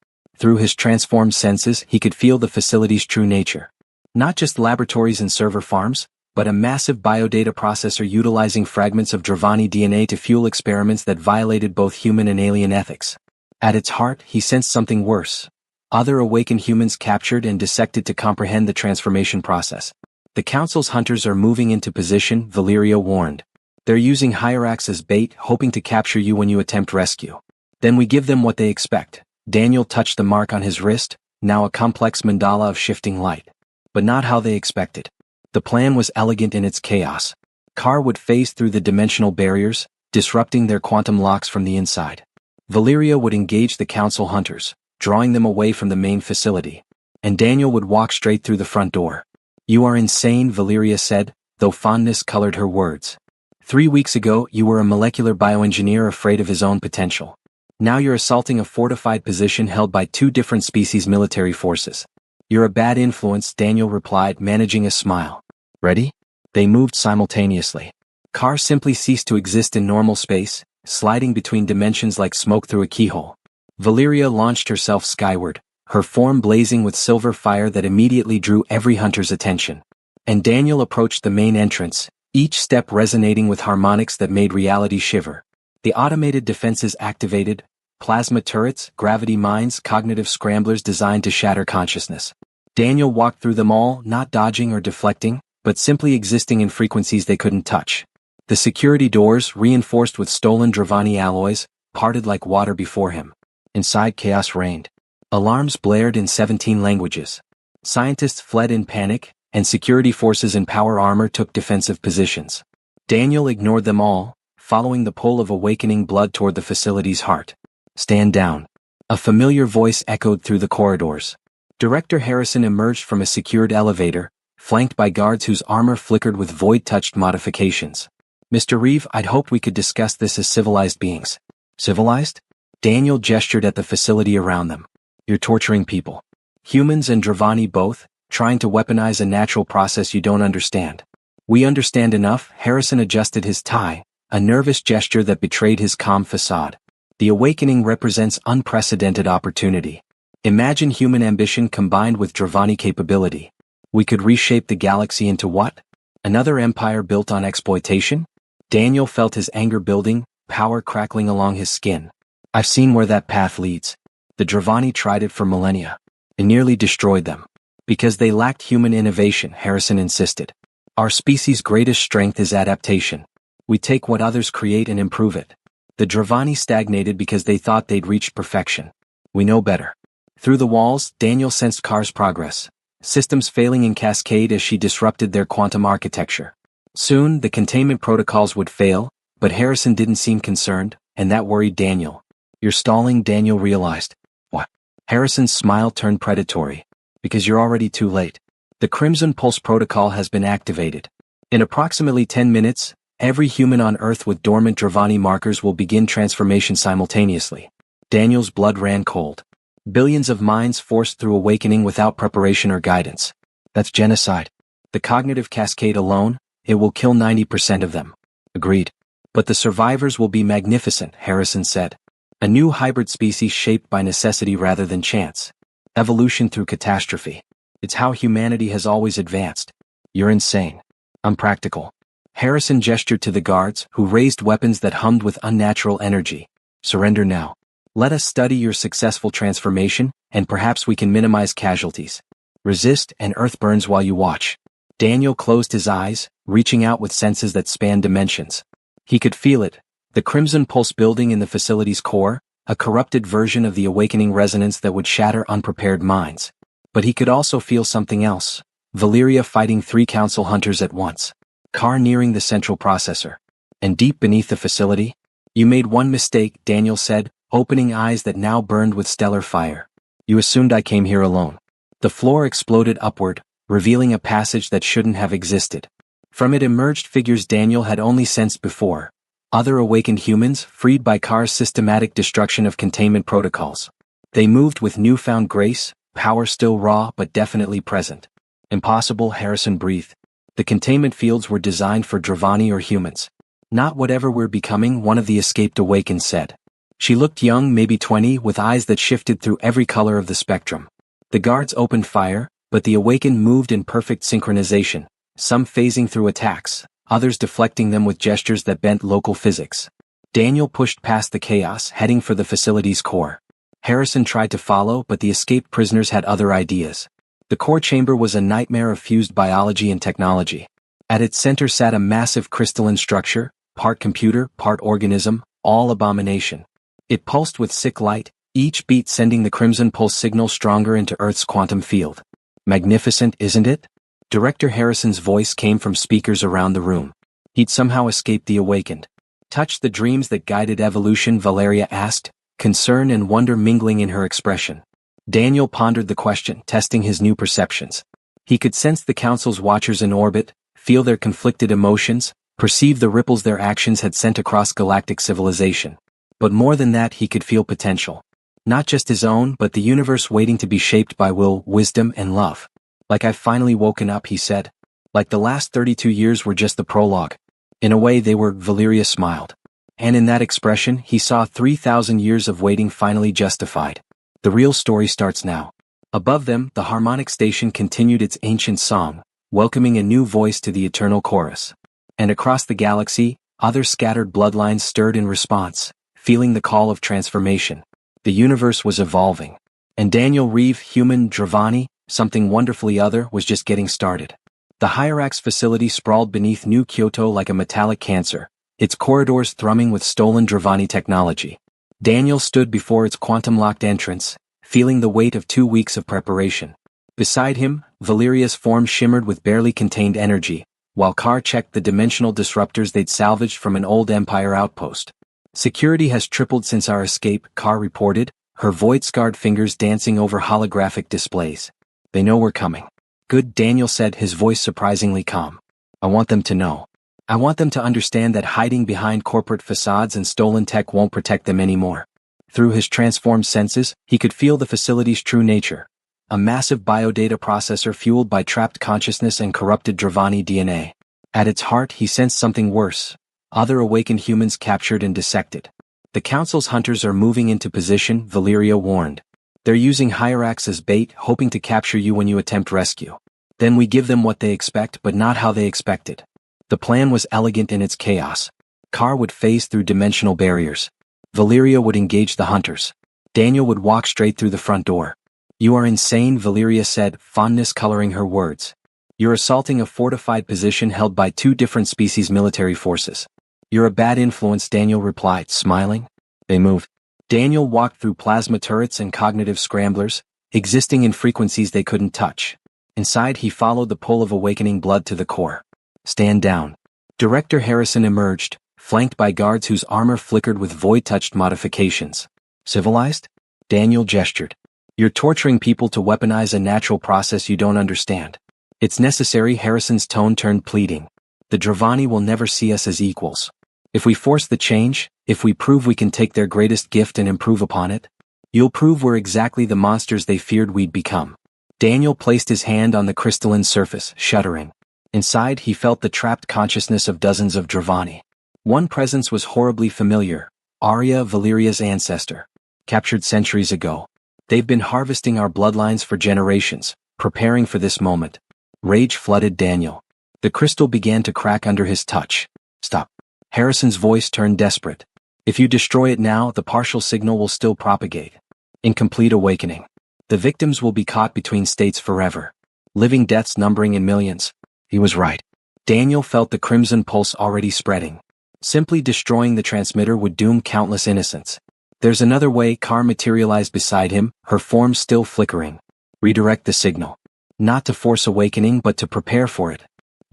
Through his transformed senses, he could feel the facility's true nature. Not just laboratories and server farms, but a massive biodata processor utilizing fragments of Dravani DNA to fuel experiments that violated both human and alien ethics. At its heart, he sensed something worse. Other awakened humans captured and dissected to comprehend the transformation process. The Council's hunters are moving into position, Valeria warned. They're using Hyrax as bait, hoping to capture you when you attempt rescue. Then we give them what they expect. Daniel touched the mark on his wrist, now a complex mandala of shifting light. But not how they expected. The plan was elegant in its chaos. Carr would phase through the dimensional barriers, disrupting their quantum locks from the inside. Valeria would engage the Council hunters, drawing them away from the main facility. And Daniel would walk straight through the front door. You are insane, Valeria said, though fondness colored her words. 3 weeks ago, you were a molecular bioengineer afraid of his own potential. Now you're assaulting a fortified position held by 2 different species' military forces. You're a bad influence, Daniel replied, managing a smile. Ready? They moved simultaneously. Carr simply ceased to exist in normal space, sliding between dimensions like smoke through a keyhole. Valeria launched herself skyward, her form blazing with silver fire that immediately drew every hunter's attention. And Daniel approached the main entrance, each step resonating with harmonics that made reality shiver. The automated defenses activated, plasma turrets, gravity mines, cognitive scramblers designed to shatter consciousness. Daniel walked through them all, not dodging or deflecting, but simply existing in frequencies they couldn't touch. The security doors, reinforced with stolen Dravani alloys, parted like water before him. Inside, chaos reigned. Alarms blared in 17 languages. Scientists fled in panic, and security forces in power armor took defensive positions. Daniel ignored them all, following the pull of awakening blood toward the facility's heart. Stand down. A familiar voice echoed through the corridors. Director Harrison emerged from a secured elevator, flanked by guards whose armor flickered with void-touched modifications. Mr. Reeve, I'd hoped we could discuss this as civilized beings. Civilized? Daniel gestured at the facility around them. You're torturing people. Humans and Dravani both, trying to weaponize a natural process you don't understand. We understand enough, Harrison adjusted his tie, a nervous gesture that betrayed his calm facade. The awakening represents unprecedented opportunity. Imagine human ambition combined with Dravani capability. We could reshape the galaxy into what? Another empire built on exploitation? Daniel felt his anger building, power crackling along his skin. I've seen where that path leads. The Dravani tried it for millennia. It nearly destroyed them. Because they lacked human innovation, Harrison insisted. Our species' greatest strength is adaptation. We take what others create and improve it. The Dravani stagnated because they thought they'd reached perfection. We know better. Through the walls, Daniel sensed Carr's progress. Systems failing in cascade as she disrupted their quantum architecture. Soon, the containment protocols would fail, but Harrison didn't seem concerned, and that worried Daniel. You're stalling, Daniel realized. What? Harrison's smile turned predatory. Because you're already too late. The Crimson Pulse protocol has been activated. In approximately 10 minutes, every human on Earth with dormant Dravani markers will begin transformation simultaneously. Daniel's blood ran cold. Billions of minds forced through awakening without preparation or guidance. That's genocide. The cognitive cascade alone, it will kill 90% of them. Agreed. But the survivors will be magnificent, Harrison said. A new hybrid species shaped by necessity rather than chance. Evolution through catastrophe. It's how humanity has always advanced. You're insane. I'm practical. Harrison gestured to the guards, who raised weapons that hummed with unnatural energy. Surrender now. Let us study your successful transformation, and perhaps we can minimize casualties. Resist, and Earth burns while you watch. Daniel closed his eyes, reaching out with senses that spanned dimensions. He could feel it, the Crimson Pulse building in the facility's core, a corrupted version of the awakening resonance that would shatter unprepared minds. But he could also feel something else. Valeria fighting 3 council hunters at once. Carr nearing the central processor. And deep beneath the facility? You made one mistake, Daniel said, opening eyes that now burned with stellar fire. You assumed I came here alone. The floor exploded upward, revealing a passage that shouldn't have existed. From it emerged figures Daniel had only sensed before. Other awakened humans, freed by Carr's systematic destruction of containment protocols. They moved with newfound grace, power still raw but definitely present. Impossible, Harrison breathed. The containment fields were designed for Dravani or humans. Not whatever we're becoming, one of the escaped awakened said. She looked young, maybe 20, with eyes that shifted through every color of the spectrum. The guards opened fire, but the awakened moved in perfect synchronization, some phasing through attacks, others deflecting them with gestures that bent local physics. Daniel pushed past the chaos, heading for the facility's core. Harrison tried to follow, but the escaped prisoners had other ideas. The core chamber was a nightmare of fused biology and technology. At its center sat a massive crystalline structure, part computer, part organism, all abomination. It pulsed with sick light, each beat sending the crimson pulse signal stronger into Earth's quantum field. Magnificent, isn't it? Director Harrison's voice came from speakers around the room. He'd somehow escaped the awakened. Touch the dreams that guided evolution, Valeria asked, concern and wonder mingling in her expression. Daniel pondered the question, testing his new perceptions. He could sense the Council's watchers in orbit, feel their conflicted emotions, perceive the ripples their actions had sent across galactic civilization. But more than that, he could feel potential. Not just his own, but the universe waiting to be shaped by will, wisdom, and love. Like I've finally woken up, he said. Like the last 32 years were just the prologue. In a way they were, Valeria smiled. And in that expression, he saw 3,000 years of waiting finally justified. The real story starts now. Above them, the harmonic station continued its ancient song, welcoming a new voice to the eternal chorus. And across the galaxy, other scattered bloodlines stirred in response, feeling the call of transformation. The universe was evolving. And Daniel Reeve, human, Dravani, something wonderfully other, was just getting started. The Hyrax facility sprawled beneath New Kyoto like a metallic cancer, its corridors thrumming with stolen Dravani technology. Daniel stood before its quantum-locked entrance, feeling the weight of 2 weeks of preparation. Beside him, Valeria's form shimmered with barely contained energy, while Carr checked the dimensional disruptors they'd salvaged from an old Empire outpost. Security has tripled since our escape, Carr reported, her void-scarred fingers dancing over holographic displays. They know we're coming. Good, Daniel said, his voice surprisingly calm. I want them to know. I want them to understand that hiding behind corporate facades and stolen tech won't protect them anymore. Through his transformed senses, he could feel the facility's true nature. A massive biodata processor fueled by trapped consciousness and corrupted Dravani DNA. At its heart, he sensed something worse. Other awakened humans captured and dissected. The Council's hunters are moving into position, Valeria warned. They're using Hyrax as bait, hoping to capture you when you attempt rescue. Then we give them what they expect, but not how they expected. The plan was elegant in its chaos. Carr would phase through dimensional barriers. Valeria would engage the hunters. Daniel would walk straight through the front door. You are insane, Valeria said, fondness coloring her words. You're assaulting a fortified position held by 2 different species military forces. You're a bad influence, Daniel replied, smiling. They moved. Daniel walked through plasma turrets and cognitive scramblers, existing in frequencies they couldn't touch. Inside, he followed the pull of awakening blood to the core. Stand down. Director Harrison emerged, flanked by guards whose armor flickered with void-touched modifications. Civilized? Daniel gestured. You're torturing people to weaponize a natural process you don't understand. It's necessary, Harrison's tone turned pleading. The Dravani will never see us as equals. If we force the change, if we prove we can take their greatest gift and improve upon it, you'll prove we're exactly the monsters they feared we'd become. Daniel placed his hand on the crystalline surface, shuddering. Inside, he felt the trapped consciousness of dozens of Dravani. One presence was horribly familiar, Arya, Valeria's ancestor. Captured centuries ago. They've been harvesting our bloodlines for generations, preparing for this moment. Rage flooded Daniel. The crystal began to crack under his touch. Stop. Harrison's voice turned desperate. If you destroy it now, the partial signal will still propagate. Incomplete awakening. The victims will be caught between states forever. Living deaths numbering in millions. He was right. Daniel felt the crimson pulse already spreading. Simply destroying the transmitter would doom countless innocents. There's another way. Carr materialized beside him, her form still flickering. Redirect the signal. Not to force awakening, but to prepare for it.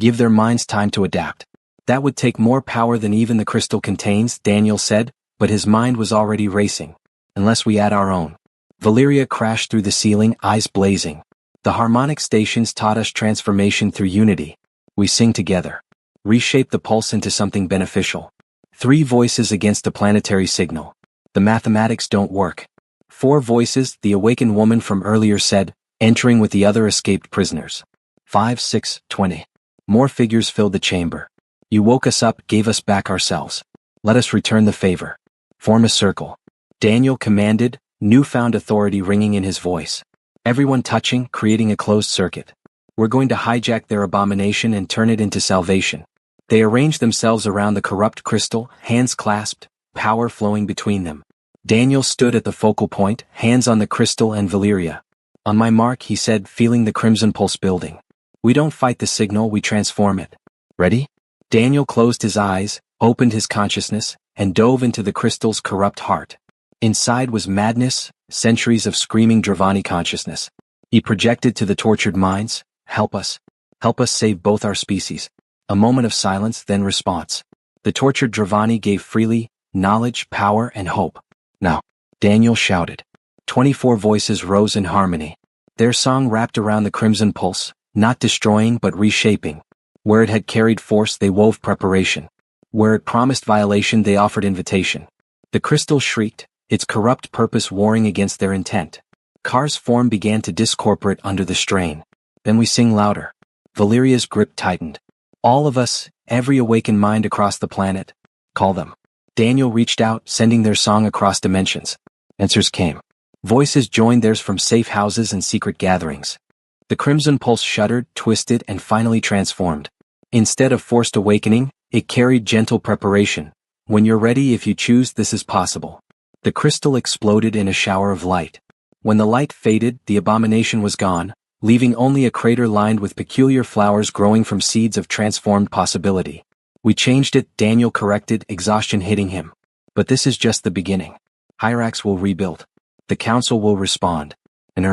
Give their minds time to adapt. That would take more power than even the crystal contains, Daniel said, but his mind was already racing. Unless we add our own. Valeria crashed through the ceiling, eyes blazing. The harmonic stations taught us transformation through unity. We sing together. Reshape the pulse into something beneficial. 3 voices against a planetary signal. The mathematics don't work. 4 voices, the awakened woman from earlier said, entering with the other escaped prisoners. 5, 6, 20. More figures filled the chamber. You woke us up, gave us back ourselves. Let us return the favor. Form a circle. Daniel commanded, newfound authority ringing in his voice. Everyone touching, creating a closed circuit. We're going to hijack their abomination and turn it into salvation. They arranged themselves around the corrupt crystal, hands clasped, power flowing between them. Daniel stood at the focal point, hands on the crystal and Valeria. On my mark, he said, feeling the crimson pulse building. We don't fight the signal, we transform it. Ready? Daniel closed his eyes, opened his consciousness, and dove into the crystal's corrupt heart. Inside was madness, centuries of screaming Dravani consciousness. He projected to the tortured minds, help us save both our species. A moment of silence, then response. The tortured Dravani gave freely, knowledge, power, and hope. Now, Daniel shouted. 24 voices rose in harmony. Their song wrapped around the crimson pulse, not destroying but reshaping. Where it had carried force, they wove preparation. Where it promised violation, they offered invitation. The crystal shrieked, its corrupt purpose warring against their intent. Kar's form began to discorporate under the strain. Then we sing louder. Valeria's grip tightened. All of us, every awakened mind across the planet, call them. Daniel reached out, sending their song across dimensions. Answers came. Voices joined theirs from safe houses and secret gatherings. The crimson pulse shuddered, twisted, and finally transformed. Instead of forced awakening, it carried gentle preparation. When you're ready, if you choose, this is possible. The crystal exploded in a shower of light. When the light faded, the abomination was gone, leaving only a crater lined with peculiar flowers growing from seeds of transformed possibility. We changed it, Daniel corrected, exhaustion hitting him. But this is just the beginning. Hyrax will rebuild. The Council will respond. And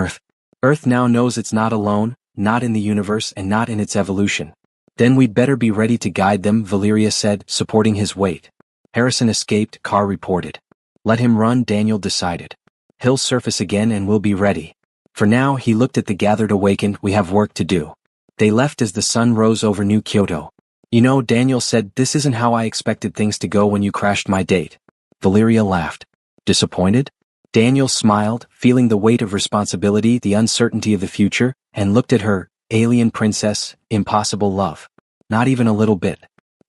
Earth now knows it's not alone, not in the universe and not in its evolution. Then we'd better be ready to guide them, Valeria said, supporting his weight. Harrison escaped, Carr reported. Let him run, Daniel decided. He'll surface again and we'll be ready. For now, he looked at the gathered awakened, we have work to do. They left as the sun rose over New Kyoto. You know, Daniel said, this isn't how I expected things to go when you crashed my date. Valeria laughed. Disappointed? Daniel smiled, feeling the weight of responsibility, the uncertainty of the future, and looked at her, alien princess, impossible love. Not even a little bit.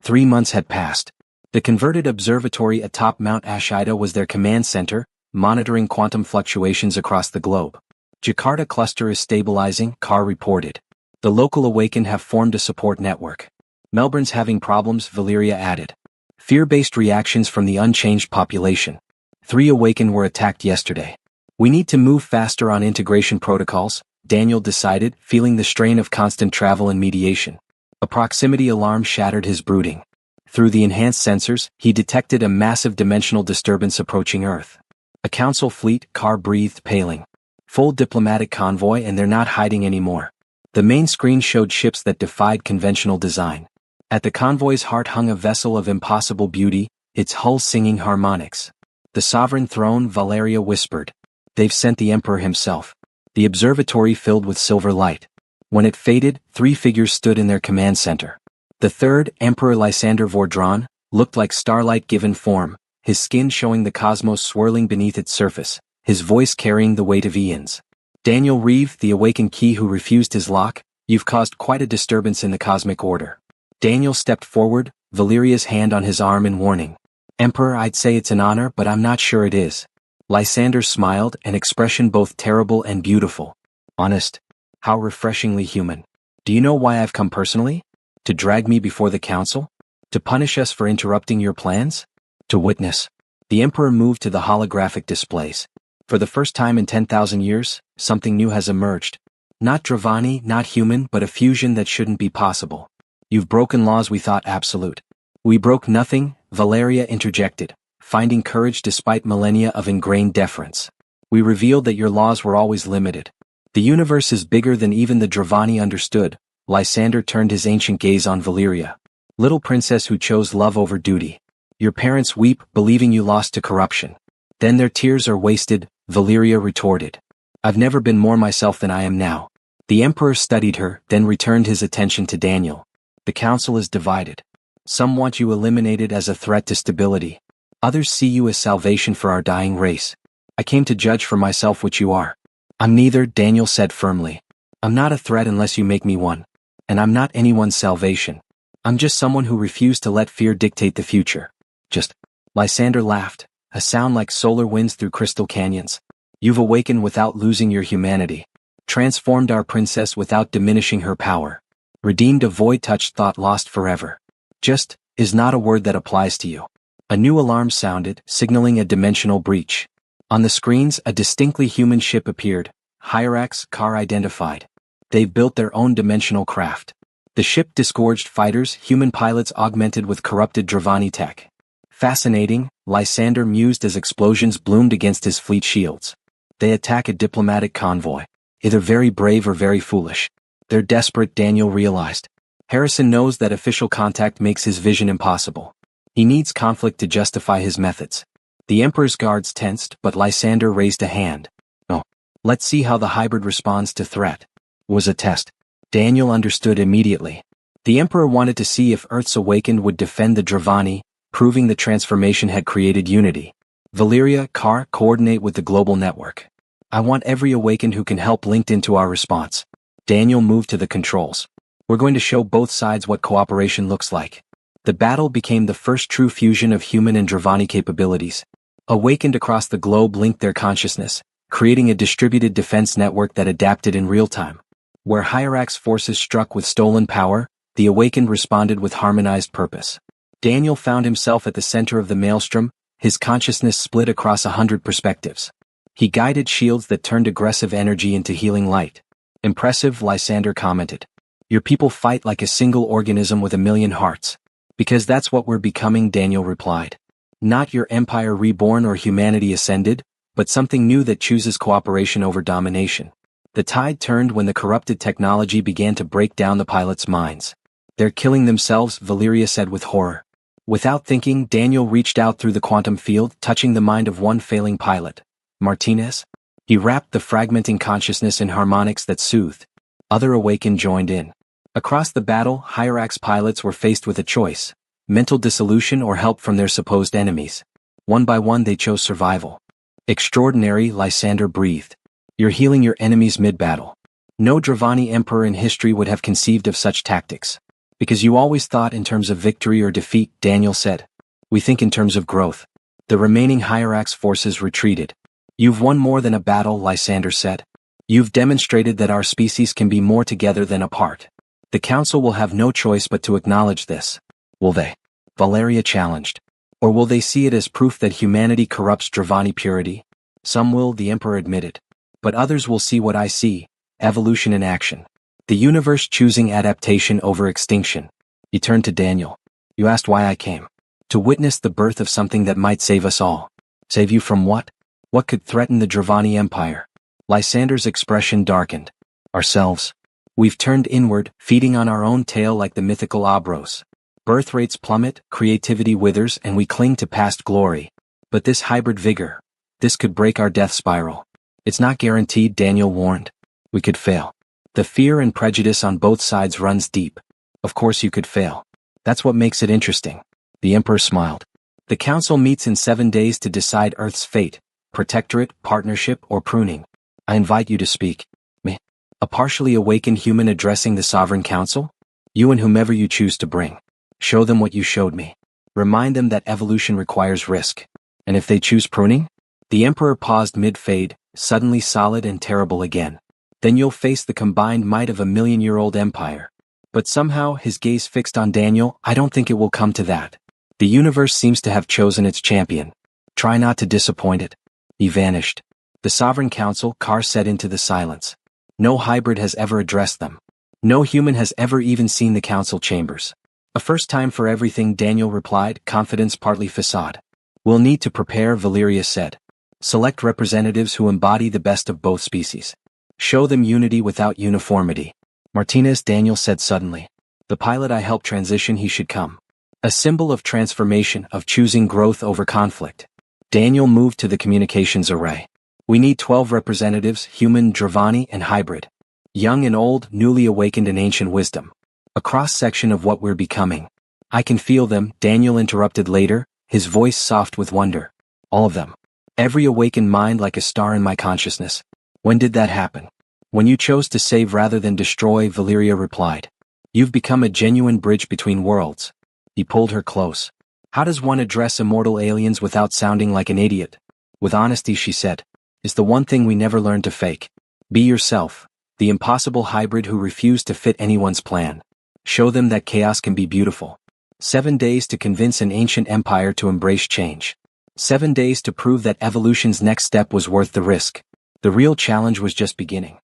3 months had passed. The converted observatory atop Mount Ashida was their command center, monitoring quantum fluctuations across the globe. Jakarta cluster is stabilizing, Carr reported. The local awakened have formed a support network. Melbourne's having problems, Valeria added. Fear-based reactions from the unchanged population. 3 awakened were attacked yesterday. We need to move faster on integration protocols, Daniel decided, feeling the strain of constant travel and mediation. A proximity alarm shattered his brooding. Through the enhanced sensors, he detected a massive dimensional disturbance approaching Earth. A council fleet, Carr breathed, paling. Full diplomatic convoy, and they're not hiding anymore. The main screen showed ships that defied conventional design. At the convoy's heart hung a vessel of impossible beauty, its hull singing harmonics. The sovereign throne, Valeria whispered. They've sent the emperor himself. The observatory filled with silver light. When it faded, 3 figures stood in their command center. The third, Emperor Lysander Vordran, looked like starlight given form, his skin showing the cosmos swirling beneath its surface, his voice carrying the weight of eons. Daniel Reeve, the awakened key who refused his lock, you've caused quite a disturbance in the cosmic order. Daniel stepped forward, Valeria's hand on his arm in warning. Emperor, I'd say it's an honor, but I'm not sure it is. Lysander smiled, an expression both terrible and beautiful. Honest. How refreshingly human. Do you know why I've come personally? To drag me before the council? To punish us for interrupting your plans? To witness. The Emperor moved to the holographic displays. For the first time in 10,000 years, something new has emerged. Not Dravani, not human, but a fusion that shouldn't be possible. You've broken laws we thought absolute. We broke nothing, Valeria interjected, finding courage despite millennia of ingrained deference. We revealed that your laws were always limited. The universe is bigger than even the Dravani understood. Lysander turned his ancient gaze on Valeria. Little princess who chose love over duty. Your parents weep, believing you lost to corruption. Then their tears are wasted, Valeria retorted. I've never been more myself than I am now. The Emperor studied her, then returned his attention to Daniel. The council is divided. Some want you eliminated as a threat to stability. Others see you as salvation for our dying race. I came to judge for myself what you are. I'm neither, Daniel said firmly. I'm not a threat unless you make me one. And I'm not anyone's salvation. I'm just someone who refused to let fear dictate the future. Just. Lysander laughed, a sound like solar winds through crystal canyons. You've awakened without losing your humanity. Transformed our princess without diminishing her power. Redeemed a void-touched thought lost forever. Just, is not a word that applies to you. A new alarm sounded, signaling a dimensional breach. On the screens, a distinctly human ship appeared, Hyrax car identified. They've built their own dimensional craft. The ship disgorged fighters, human pilots augmented with corrupted Dravani tech. Fascinating, Lysander mused as explosions bloomed against his fleet shields. They attack a diplomatic convoy. Either very brave or very foolish. They're desperate, Daniel realized. Harrison knows that official contact makes his vision impossible. He needs conflict to justify his methods. The Emperor's guards tensed, but Lysander raised a hand. Oh, let's see how the hybrid responds to threat. Was a test. Daniel understood immediately. The Emperor wanted to see if Earth's Awakened would defend the Dravani, proving the transformation had created unity. Valeria, Carr, coordinate with the global network. I want every Awakened who can help linked into our response. Daniel moved to the controls. We're going to show both sides what cooperation looks like. The battle became the first true fusion of human and Dravani capabilities. Awakened across the globe linked their consciousness, creating a distributed defense network that adapted in real time. Where Hyrax forces struck with stolen power, the Awakened responded with harmonized purpose. Daniel found himself at the center of the maelstrom, his consciousness split across 100 perspectives. He guided shields that turned aggressive energy into healing light. Impressive, Lysander commented. Your people fight like a single organism with 1,000,000 hearts. Because that's what we're becoming, Daniel replied. Not your empire reborn or humanity ascended, but something new that chooses cooperation over domination. The tide turned when the corrupted technology began to break down the pilots' minds. They're killing themselves, Valeria said with horror. Without thinking, Daniel reached out through the quantum field, touching the mind of one failing pilot. Martinez? He wrapped the fragmenting consciousness in harmonics that soothed. Other Awakened joined in. Across the battle, Hyrax pilots were faced with a choice. Mental dissolution or help from their supposed enemies. One by one they chose survival. Extraordinary, Lysander breathed. You're healing your enemies mid-battle. No Dravani emperor in history would have conceived of such tactics. Because you always thought in terms of victory or defeat, Daniel said. We think in terms of growth. The remaining Hyrax forces retreated. You've won more than a battle, Lysander said. You've demonstrated that our species can be more together than apart. The Council will have no choice but to acknowledge this. Will they? Valeria challenged. Or will they see it as proof that humanity corrupts Dravani purity? Some will, the Emperor admitted. But others will see what I see, evolution in action. The universe choosing adaptation over extinction. He turned to Daniel. You asked why I came. To witness the birth of something that might save us all. Save you from what? What could threaten the Dravani Empire? Lysander's expression darkened. Ourselves. We've turned inward, feeding on our own tail like the mythical Abros. Birth rates plummet, creativity withers, and we cling to past glory. But this hybrid vigor, this could break our death spiral. It's not guaranteed, Daniel warned. We could fail. The fear and prejudice on both sides runs deep. Of course you could fail. That's what makes it interesting. The Emperor smiled. The Council meets in 7 days to decide Earth's fate, protectorate, partnership, or pruning. I invite you to speak. Me? A partially awakened human addressing the Sovereign Council? You and whomever you choose to bring. Show them what you showed me. Remind them that evolution requires risk. And if they choose pruning? The Emperor paused mid-fade, suddenly solid and terrible again. Then you'll face the combined might of a 1,000,000-year-old empire. But somehow, his gaze fixed on Daniel, I don't think it will come to that. The universe seems to have chosen its champion. Try not to disappoint it. He vanished. The Sovereign Council, Carr said into the silence. No hybrid has ever addressed them. No human has ever even seen the council chambers. A first time for everything, Daniel replied, confidence partly facade. We'll need to prepare, Valeria said. Select representatives who embody the best of both species. Show them unity without uniformity. Martinez, Daniel said suddenly. The pilot I helped transition, he should come. A symbol of transformation, of choosing growth over conflict. Daniel moved to the communications array. We need 12 representatives, human, Dravani, and hybrid. Young and old, newly awakened in ancient wisdom. A cross-section of what we're becoming. I can feel them, Daniel interrupted later, his voice soft with wonder. All of them. Every awakened mind like a star in my consciousness. When did that happen? When you chose to save rather than destroy, Valeria replied. You've become a genuine bridge between worlds. He pulled her close. How does one address immortal aliens without sounding like an idiot? With honesty, she said, is the one thing we never learned to fake. Be yourself, the impossible hybrid who refused to fit anyone's plan. Show them that chaos can be beautiful. 7 days to convince an ancient empire to embrace change. 7 days to prove that evolution's next step was worth the risk. The real challenge was just beginning.